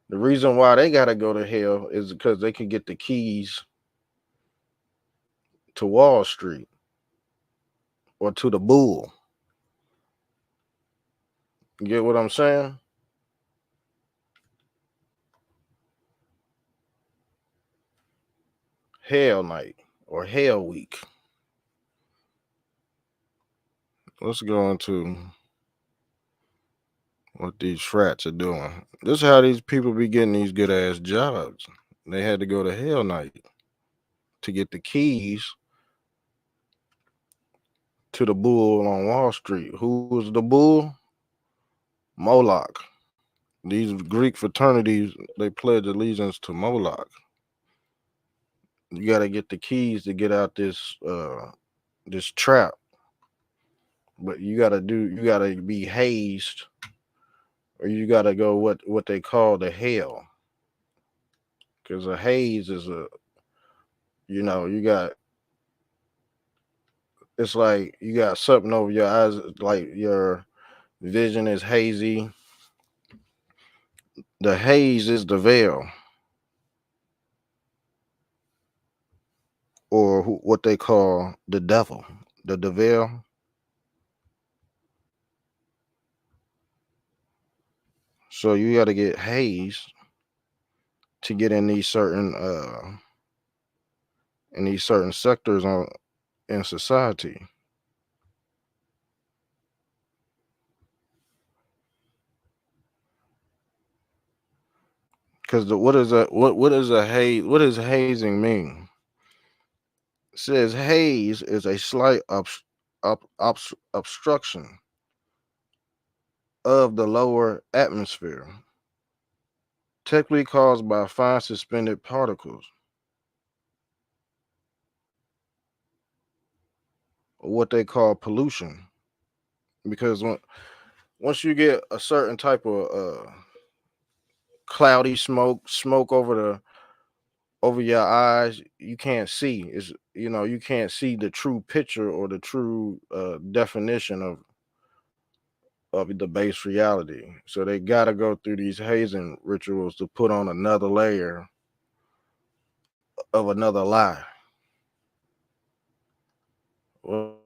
The reason why they got to go to hell is because they can get the keys to Wall Street. or to the bull. You get what I'm saying? Hell night or hell week. Let's go into what these frats are doing. This is how these people be getting these good ass jobs. They had to go to hell night to get the keys to the bull on Wall Street. Who was the bull? Moloch. These Greek fraternities, they pledge allegiance to Moloch. You got to get the keys to get out this trap. But you got to be hazed, or you got to go what they call the hell. Because a haze is it's like you got something over your eyes, like your vision is hazy. The haze is the veil, or what they call the devil, the veil. So you got to get hazed to get in these certain sectors in society. Because what does hazing mean? It says haze is a slight obstruction of the lower atmosphere, typically caused by fine suspended particles, or what they call pollution. Because once you get a certain type of cloudy smoke over your eyes, you can't see. You can't see the true picture or the true definition of the base reality. So they got to go through these hazing rituals to put on another layer of another lie. What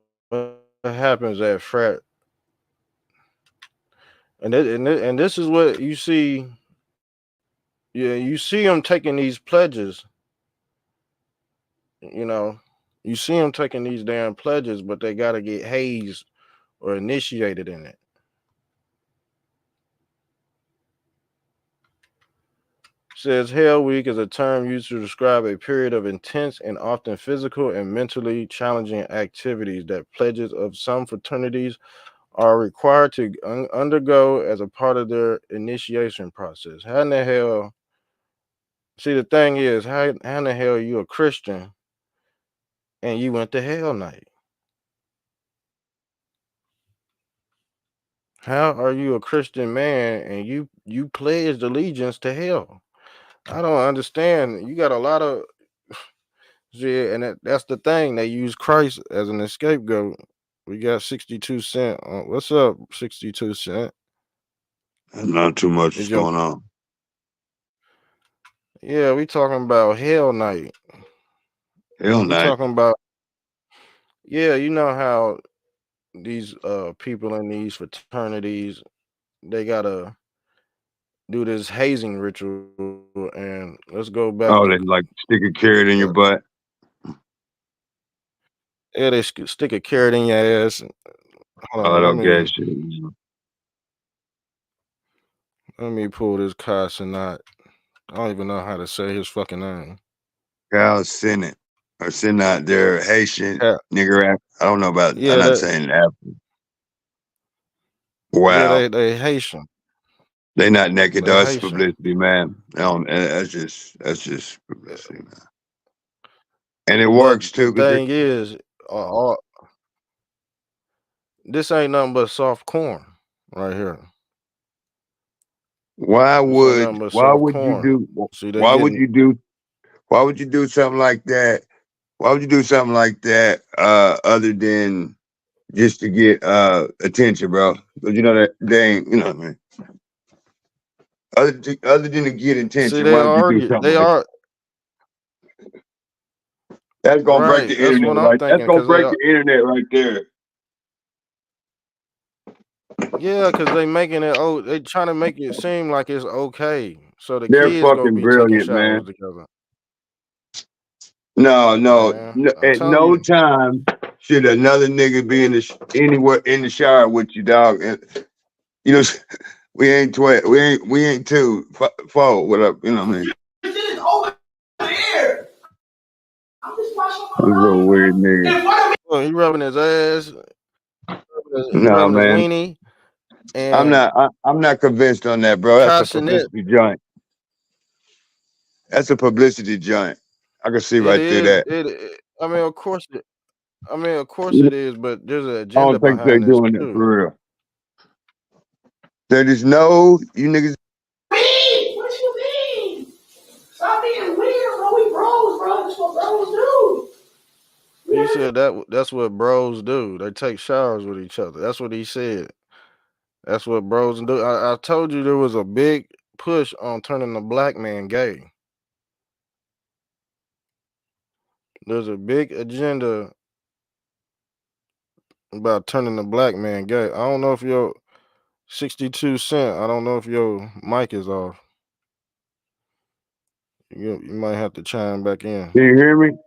happens at frat? And this is what you see. Yeah, you see them taking these pledges. You see them taking these damn pledges, but they got to get hazed or initiated in it. Says Hell Week is a term used to describe a period of intense and often physical and mentally challenging activities that pledges of some fraternities are required to undergo as a part of their initiation process. How in the hell? See, the thing is, how in the hell are you a Christian and you went to hell night? How are you a Christian man and you pledged allegiance to hell? I don't understand. You got a lot of yeah, and that's the thing. They use Christ as an scapegoat. We got 62 Cent. What's up, 62 Cent? Not too much is Is your going on. Yeah, we talking about hell night. Hell We night. talking about you know how these people in these fraternities, they gotta do this hazing ritual, and let's go back Oh, to they like stick a carrot in your butt. they stick a carrot in your ass. Hold Oh, on, that gay shit. let me pull this Kai Sinat. I don't even know how to say his fucking name. Cal Senate or Senate, they're Haitian Cal. nigger. I don't know about. I'm Yeah, not saying that. yeah, Wow, they Haitian. they not naked. They That's Haitian. publicity, man. That's just publicity, man. And it works But the too, because thing is, this ain't nothing but soft corn right here. why This ain't nothing would but why soft would you corn. do See, they why would getting. you do why would you do something like that? Why would you do something like that? Other than just to get attention, bro. Because you know that they ain't, you know what I mean. Other than to get See, attention, why would you do something they like are that? That's gonna break right. the That's internet, what I'm right? That's thinking. gonna Cause they break are the internet right there. Yeah, because they making it. Oh, they trying to make it seem like it's okay. So the They're kids gonna fucking be taking brilliant, man. showers together. No. Man, I'm At telling no you. time should another nigga be in the anywhere in the shower with you, dog. And, you know, we ain't 12. We ain't 2, 4. What up? You know what I mean? This is over here. I'm just washing This little weird nigga. Well, he rubbing his ass. He No, rubbing his man. weenie. I'm And not convinced on that, bro. That's a Cassinet, publicity joint. That's a publicity joint. I can see it right through is. that. I mean, of course. Of course it is. But there's an I agenda don't think they're behind this doing it too. for real. There is no you niggas. me. What you mean? Stop being weird, bro. We bros, bro. That's what bros do. He said that's what bros do. They take showers with each other. That's what he said. That's what bros do. I told you there was a big push on turning the black man gay. There's a big agenda about turning the black man gay. I don't know if your 62 cent. I don't know if your mic is off. You might have to chime back in. Can you hear me?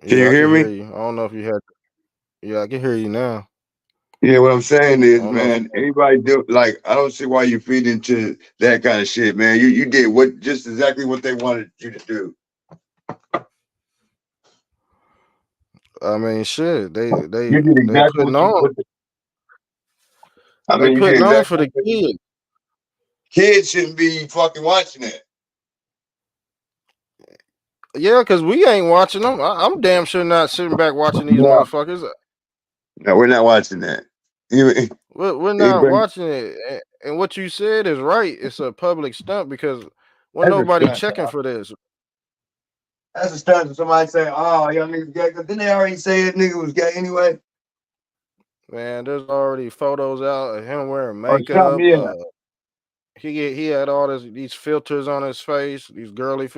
Can you Yeah, I hear can hear me? you. I don't know if you had. Yeah, I can hear you now. Yeah, what I'm saying I is, don't know if man, anybody do like I don't see why you feed into that kind of shit, man. You did what just exactly what they wanted you to do. I mean, shit. They You did exactly putting what you on. what I They mean you did putting on exactly for the what kids. kids shouldn't be fucking watching that. Yeah, because we ain't watching them. I'm damn sure not sitting back watching these No, motherfuckers. no, we're not watching that. You, We're you not bring watching it. And what you said is right. It's a public stunt because when that's a nobody stunt, checking dog. for this. That's a stunt. Somebody say, "Oh, y'all niggas gay," because didn't they already say that nigga was gay anyway? Man, there's already photos out of him wearing Or something, makeup. yeah. He had all these filters on his face, these girly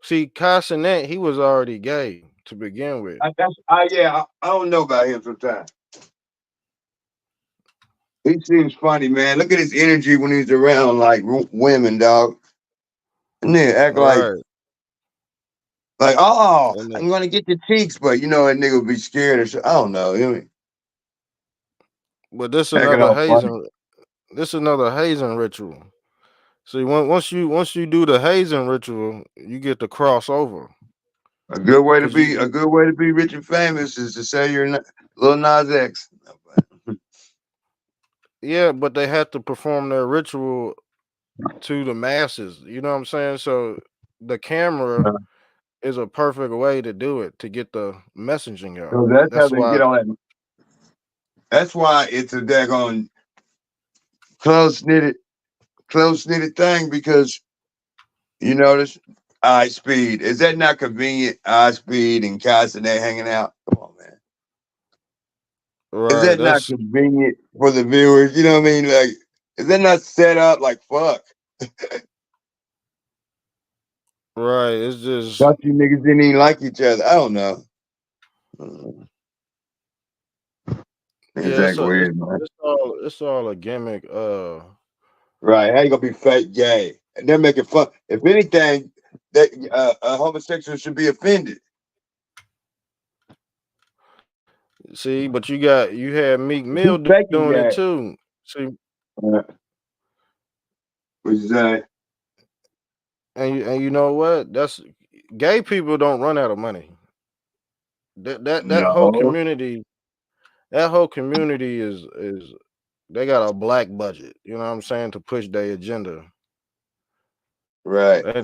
See, Cassinet, he was already gay to begin with. I don't know about him sometimes. He seems funny, man. Look at his energy when he's around like women, dog. And then act Right. like, oh, And I'm gonna get the cheeks, but you know that nigga would be scared or something. I don't know. You know, but this acting another all funny. hazing. This another hazing ritual. See, once you do the hazing ritual, you get to cross over. A good way to Cause you, be rich and famous is to say you're not Lil Nas X. yeah, but they have to perform their ritual to the masses. You know what I'm saying? So the camera is a perfect way to do it to get the messaging out. So that's how That's they why. get all that. That's why it's a daggone close knitted thing because you notice eye speed. Is that not convenient? Eye speed and Cassidy hanging out. Come on, man. Is Right. that not That's convenient for the viewers? You know what I mean? Like, is that not set up like fuck? right. It's just Thought you niggas didn't even like each other. I don't know. It's yeah. act weird, man. It's all a gimmick. Right? How you gonna be fake gay? And they're making fun. If anything, that a homosexual should be offended. See, but you had Meek He's Mill faking doing it gay. too. See, What you say? and you know what? That's gay people don't run out of money. That whole No. community, is they got a black budget. You know what I'm saying, to push their agenda. Right. Like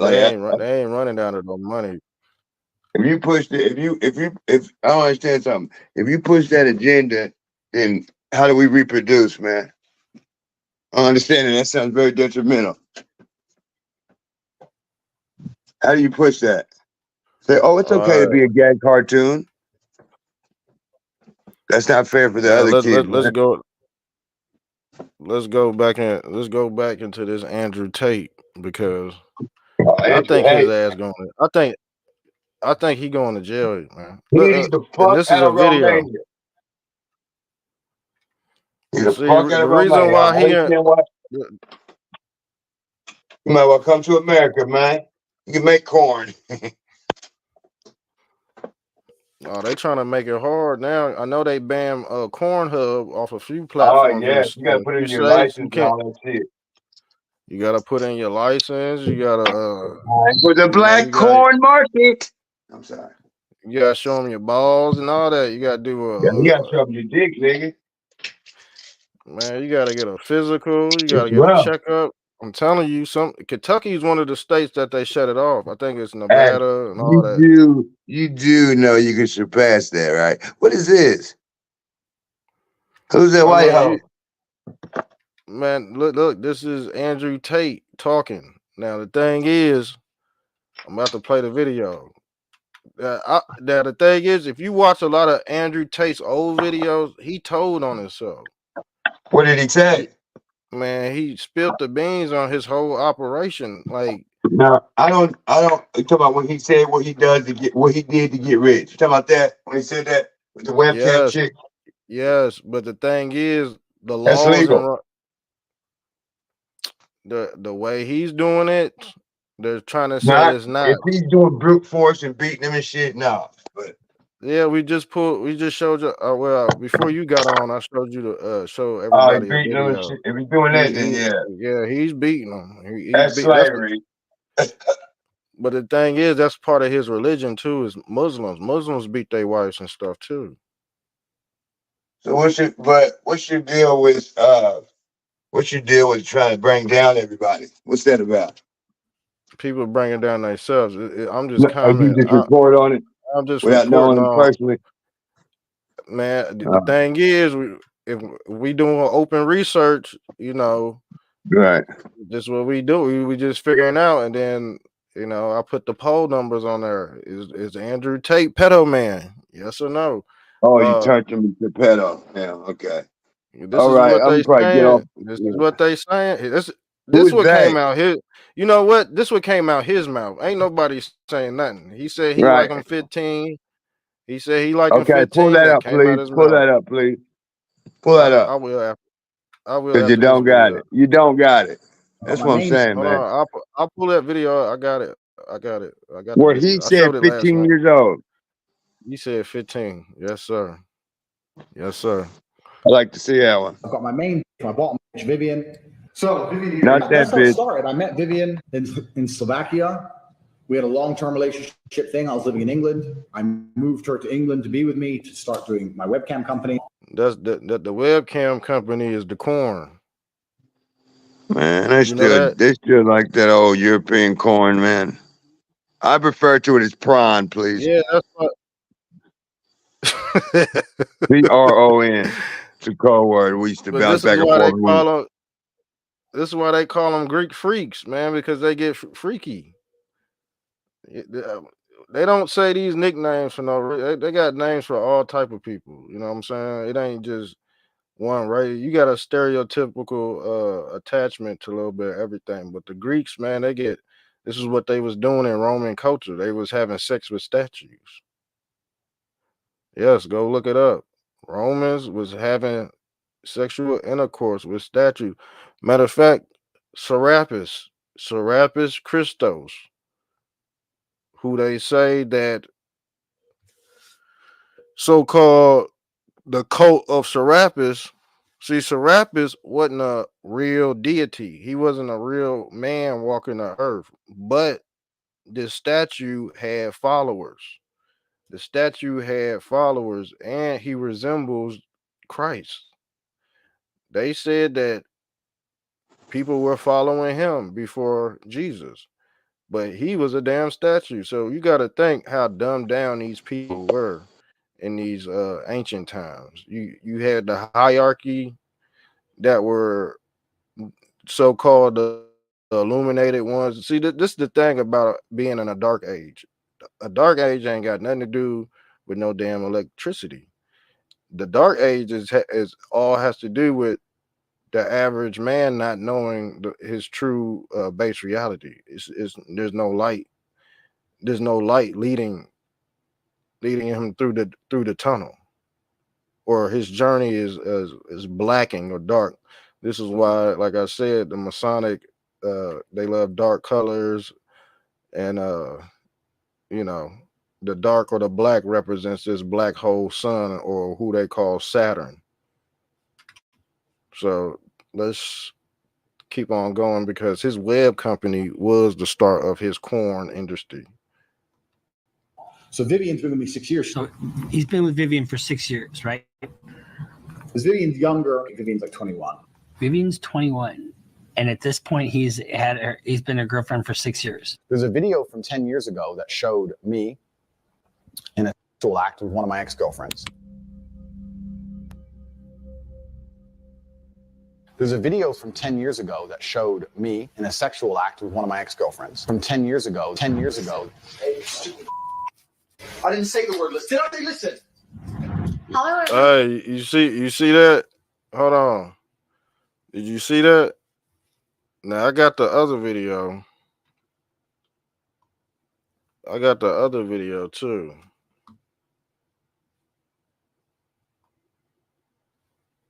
They ain't running down to no money. if you push the if I don't understand something. If you push that agenda, then how do we reproduce, man? I understand that sounds very detrimental. How do you push that? Say, oh, it's okay to All be a gag cartoon. That's not fair for the right, other kids, let's man. go. Let's go back into this Andrew Tate because Oh, I Andrew, think his hey, ass going. I think he going to jail, man. he Look, needs the and fuck this is out a of video. Romania. Get the See, fuck out the of my reason mind. I why know he you can't watch. You might well come to America, man. You can make corn. oh, they trying to make it hard now. I know they banned Cornhub off a few Oh platforms in yeah, the you gotta put few in your states. You license and can't. all that shit. You gotta put in your license. You gotta For the black you got corn market. I'm sorry. you gotta show them your balls and all that. You gotta do Yeah, you gotta show them your dick, nigga. man. You gotta get a physical. You It's gotta get a rough. checkup. I'm telling you, Kentucky is one of the states that they shut it off. I think it's And Nevada and all that. you do know you can surpass that, right? What is this? Who's that I white mean, hoe? man, look. This is Andrew Tate talking. Now the thing is, I'm about to play the video. Now the thing is, if you watch a lot of Andrew Tate's old videos, he told on himself. What did he say? Man, he spilled the beans on his whole operation. Like, No, I don't. You talking about when he said what he does to get what he did to get rich? You talking about that when he said that with the webcam yes, chick? yes, but the thing is, the That's laws legal. and the way he's doing it, they're trying to say Not it's not. if he's doing brute force and beating him and shit. No, but Yeah, we just showed you. Well, before you got on, I showed you to show he everybody a beating him and video. shit. If he's doing that, then He yeah, yeah, he's beating them. He's that's beat. That's the slavery. But the thing is, that's part of his religion too. Is Muslims? Muslims beat their wives and stuff too. So what's your deal with trying to bring down everybody? What's that about? People bringing down themselves. I'm just No, you commenting. just report on it I'm just without knowing reporting them on. personally. Man, the thing is, if we doing open research, Right. this is what we do. We just figuring out, and then I put the poll numbers on there. Is Andrew Tate Pedo Man? Yes or no? Oh, you turned him into pedo. Yeah. Okay. This All is right. what I'm they probably get saying. off. This Yeah. is what they saying. Who This is what they? came out his. You know what? This what came out his mouth. Ain't nobody saying nothing. He said he Right. like him 15. He said he like him Okay. Pull 15. that That up, came out please. his Pull mouth. that up, please. Pull that I up. will. I will Because you after this don't got video. it. You don't got it. That's my what I'm main. saying, Hold man. on. I'll pull that video. I got it. I got it. I got the Where he video. I said showed it last 15 night. years old. He said 15. Yes, sir. Yes, sir. I like to see that one. I've got my main, my bottom bitch, Vivian. So Vivian, Not that that's how it bitch. started. I met Vivian in Slovakia. We had a long-term relationship thing. I was living in England. I moved her to England to be with me to start doing my webcam company. That's the webcam company is the corn. Man, You know that? they still like that old European corn, man. I prefer to it as prawn, please. Yeah, that's what. P-R-O-N. It's a code word. We used to But bounce this is back and why they forth with. call them. This is why they call them Greek freaks, man, because they get freaky. They don't say these nicknames for no reason. They got names for all type of people. You know what I'm saying? It ain't just one race. You got a stereotypical attachment to a little bit of everything. But the Greeks, man, this is what they was doing in Roman culture. They was having sex with statues. Yes, go look it up. Romans was having sexual intercourse with statues. Matter of fact, Serapis Christos, who they say that so-called the cult of Serapis. See, Serapis wasn't a real deity. He wasn't a real man walking the earth, but this statue had followers. The statue had followers, and he resembles Christ. They said that people were following him before Jesus, but he was a damn statue. So you got to think how dumbed down these people were in these ancient times. You had the hierarchy that were so-called the illuminated ones. See, this is the thing about being in a dark age. A dark age ain't got nothing to do with no damn electricity. The dark age is all has to do with the average man not knowing his true base reality. It's there's no light. There's no light leading him through the tunnel or his journey is blacking or dark. This is why, like I said, the Masonic they love dark colors, and you know, the dark or the black represents this black hole sun, or who they call Saturn. So let's keep on going, because his web company was the start of his corn industry. So Vivian's been with me 6 years. So he's been with Vivian for 6 years, right? Because Vivian's younger. Vivian's like 21. Vivian's 21. And at this point, he's been a girlfriend for 6 years. There's a video from 10 years ago that showed me in a sexual act with one of my ex-girlfriends. There's a video from 10 years ago that showed me in a sexual act with one of my ex-girlfriends. From 10 years ago. 10 years ago. I didn't say the word listen. Did I listen? Hey, you see that? Hold on. Did you see that? Now I got the other video. I got the other video too.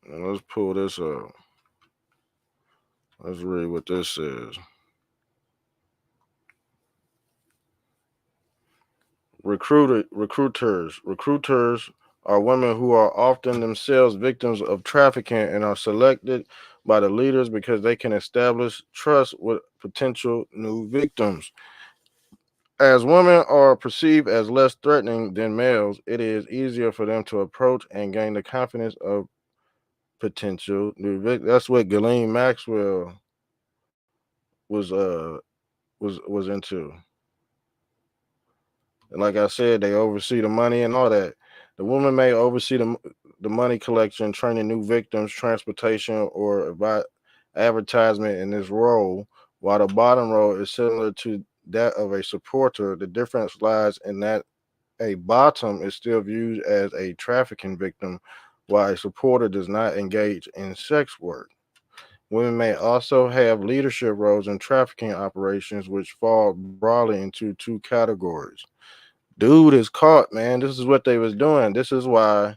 And let's pull this up. Let's read what this says. Recruiters are women who are often themselves victims of trafficking and are selected by the leaders because they can establish trust with potential new victims. As women are perceived as less threatening than males, it is easier for them to approach and gain the confidence of potential new victims. That's what Ghislaine Maxwell was into. And like I said, they oversee the money and all that. The woman may oversee the money collection, training new victims, transportation, or advertisement in this role, while the bottom role is similar to that of a supporter. The difference lies in that a bottom is still viewed as a trafficking victim, while a supporter does not engage in sex work. Women may also have leadership roles in trafficking operations, which fall broadly into two categories. Dude is caught, man. This is what they was doing. This is why.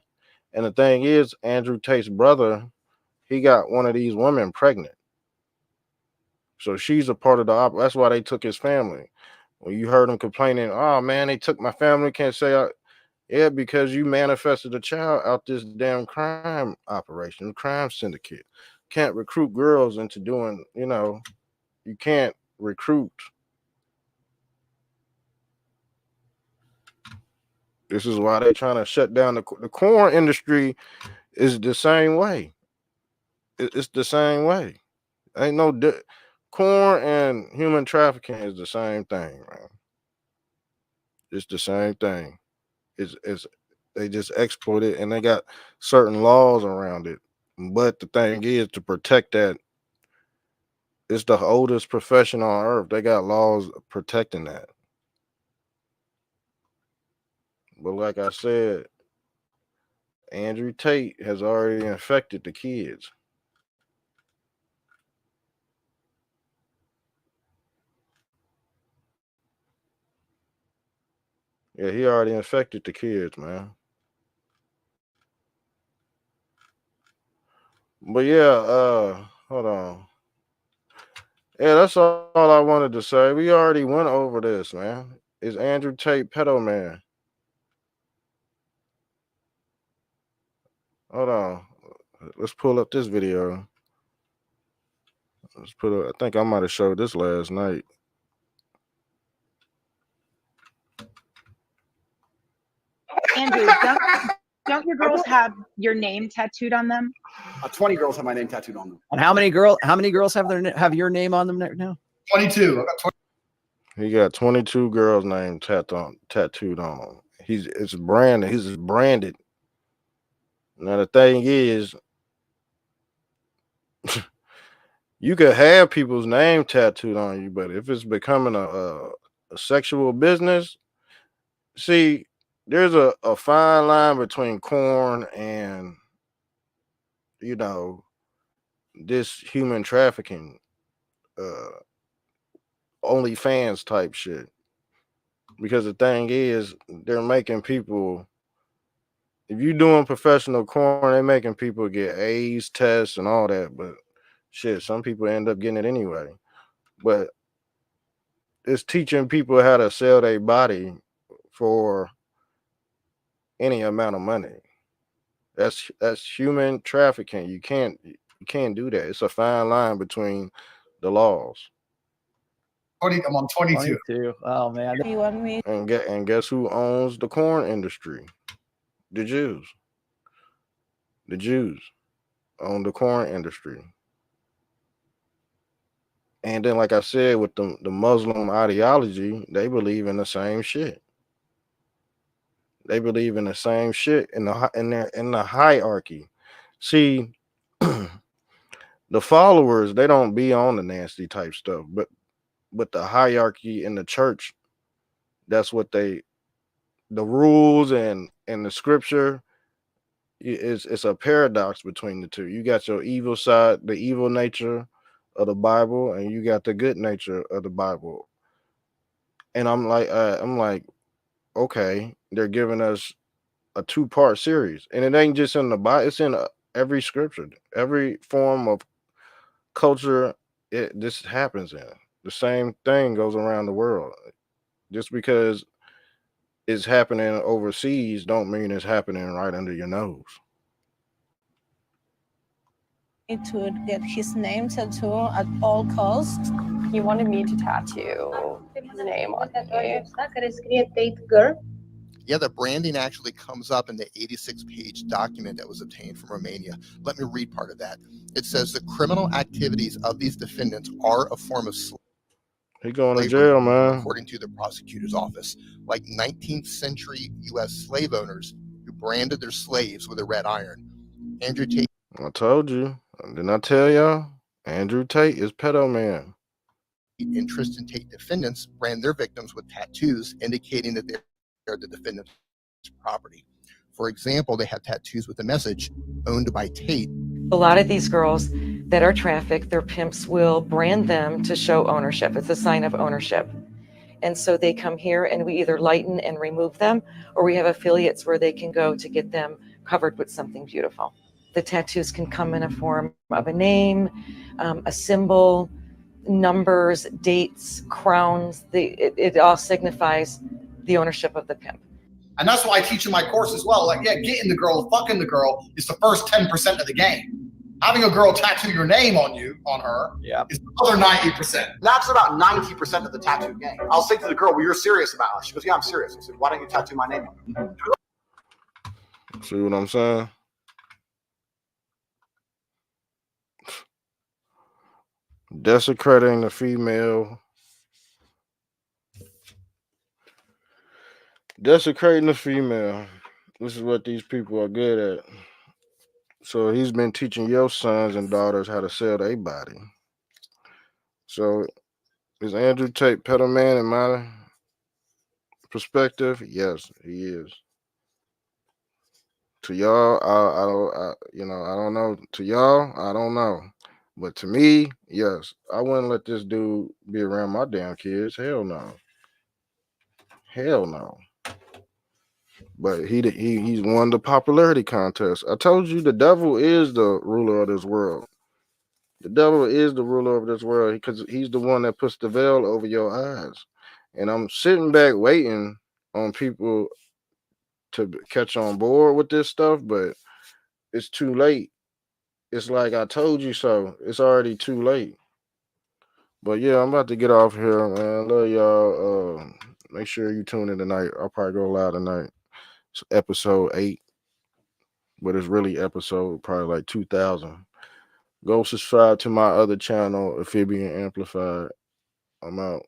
And the thing is, Andrew Tate's brother, he got one of these women pregnant. So she's a part of the that's why they took his family. When you heard him complaining, oh man, they took my family, can't say yeah, because you manifested a child out this damn crime operation, crime syndicate. Can't recruit girls into doing, you can't recruit. This is why they're trying to shut down the corn industry. Is the same way. It's the same way. Ain't no corn and human trafficking is the same thing, man. It's the same thing. It's they just exploit it, and they got certain laws around it. But the thing is, to protect that, it's the oldest profession on earth. They got laws protecting that. But like I said, Andrew Tate has already infected the kids. Yeah, he already infected the kids, man. But yeah, hold on. Yeah, that's all I wanted to say. We already went over this, man. Is Andrew Tate Pedo Man? Hold on. Let's pull up this video. Let's put I think I might have showed this last night. Andrew, don't your girls have your name tattooed on them? 20 girls have my name tattooed on them. And how many girls have your name on them now? 22. I got 20. He got 22 girls' names tattooed on him. It's branded. He's branded. Now the thing is, you could have people's name tattooed on you, but if it's becoming a sexual business, see, there's a fine line between corn and this human trafficking, OnlyFans type shit. Because the thing is, they're making people, if you doing professional corn, they making people get A's, tests, and all that. But shit, some people end up getting it anyway. But it's teaching people how to sell their body for any amount of money. That's human trafficking. You can't do that. It's a fine line between the laws. I'm on 22. 22. Oh man. You want me? And guess who owns the corn industry? The Jews. The Jews own the corn industry. And then, like I said, with the Muslim ideology, they believe in the same shit. They believe in the same shit in the hierarchy. See, the followers, they don't be on the nasty type stuff, but the hierarchy in the church, that's what the rules and the scripture, it's a paradox between the two. You got your evil side, the evil nature of the Bible, and you got the good nature of the Bible. And I'm like, okay, they're giving us a 2-part series, and it ain't just in the Bible; it's in every scripture, every form of culture. This happens in the same thing goes around the world. Just because it's happening overseas, don't mean it's happening right under your nose. To get his name tattoo at all costs. He wanted me to tattoo his name on you. Yeah, the branding actually comes up in the 86-page document that was obtained from Romania. Let me read part of that. It says the criminal activities of these defendants are a form of slavery. He going to jail, man. According to the prosecutor's office, like 19th century U.S. slave owners who branded their slaves with a red iron. Andrew Tate. I told you. Didn't I tell y'all? Andrew Tate is Pedo Man. And Tristan Tate defendants brand their victims with tattoos indicating that they're the defendant's property. For example, they have tattoos with the message owned by Tate. A lot of these girls that are trafficked, their pimps will brand them to show ownership. It's a sign of ownership. And so they come here and we either lighten and remove them, or we have affiliates where they can go to get them covered with something beautiful. The tattoos can come in a form of a name, a symbol, numbers, dates, crowns. It all signifies the ownership of the pimp. And that's why I teach in my course as well. Like, yeah, getting the girl, fucking the girl is the first 10% of the game. Having a girl tattoo your name on her, is the other 90%. That's about 90% of the tattoo game. I'll say to the girl, well, you're serious about it. She goes, yeah, I'm serious. I said, why don't you tattoo my name on it? See what I'm saying? Desecrating the female. Desecrating the female. This is what these people are good at. So he's been teaching your sons and daughters how to sell their body. So is Andrew Tate Pedo Man in my perspective? Yes, he is. To y'all, I don't know. To y'all, I don't know. But to me, yes, I wouldn't let this dude be around my damn kids. Hell no. Hell no. But he's won the popularity contest. I told you the devil is the ruler of this world. The devil is the ruler of this world because he's the one that puts the veil over your eyes. And I'm sitting back waiting on people to catch on board with this stuff, but it's too late. It's like I told you so. It's already too late. But yeah, I'm about to get off here, man. Love y'all. Make sure you tune in tonight. I'll probably go live tonight. It's episode 8, but it's really episode probably like 2000. Go subscribe to my other channel, Amphibian Amplified. I'm out.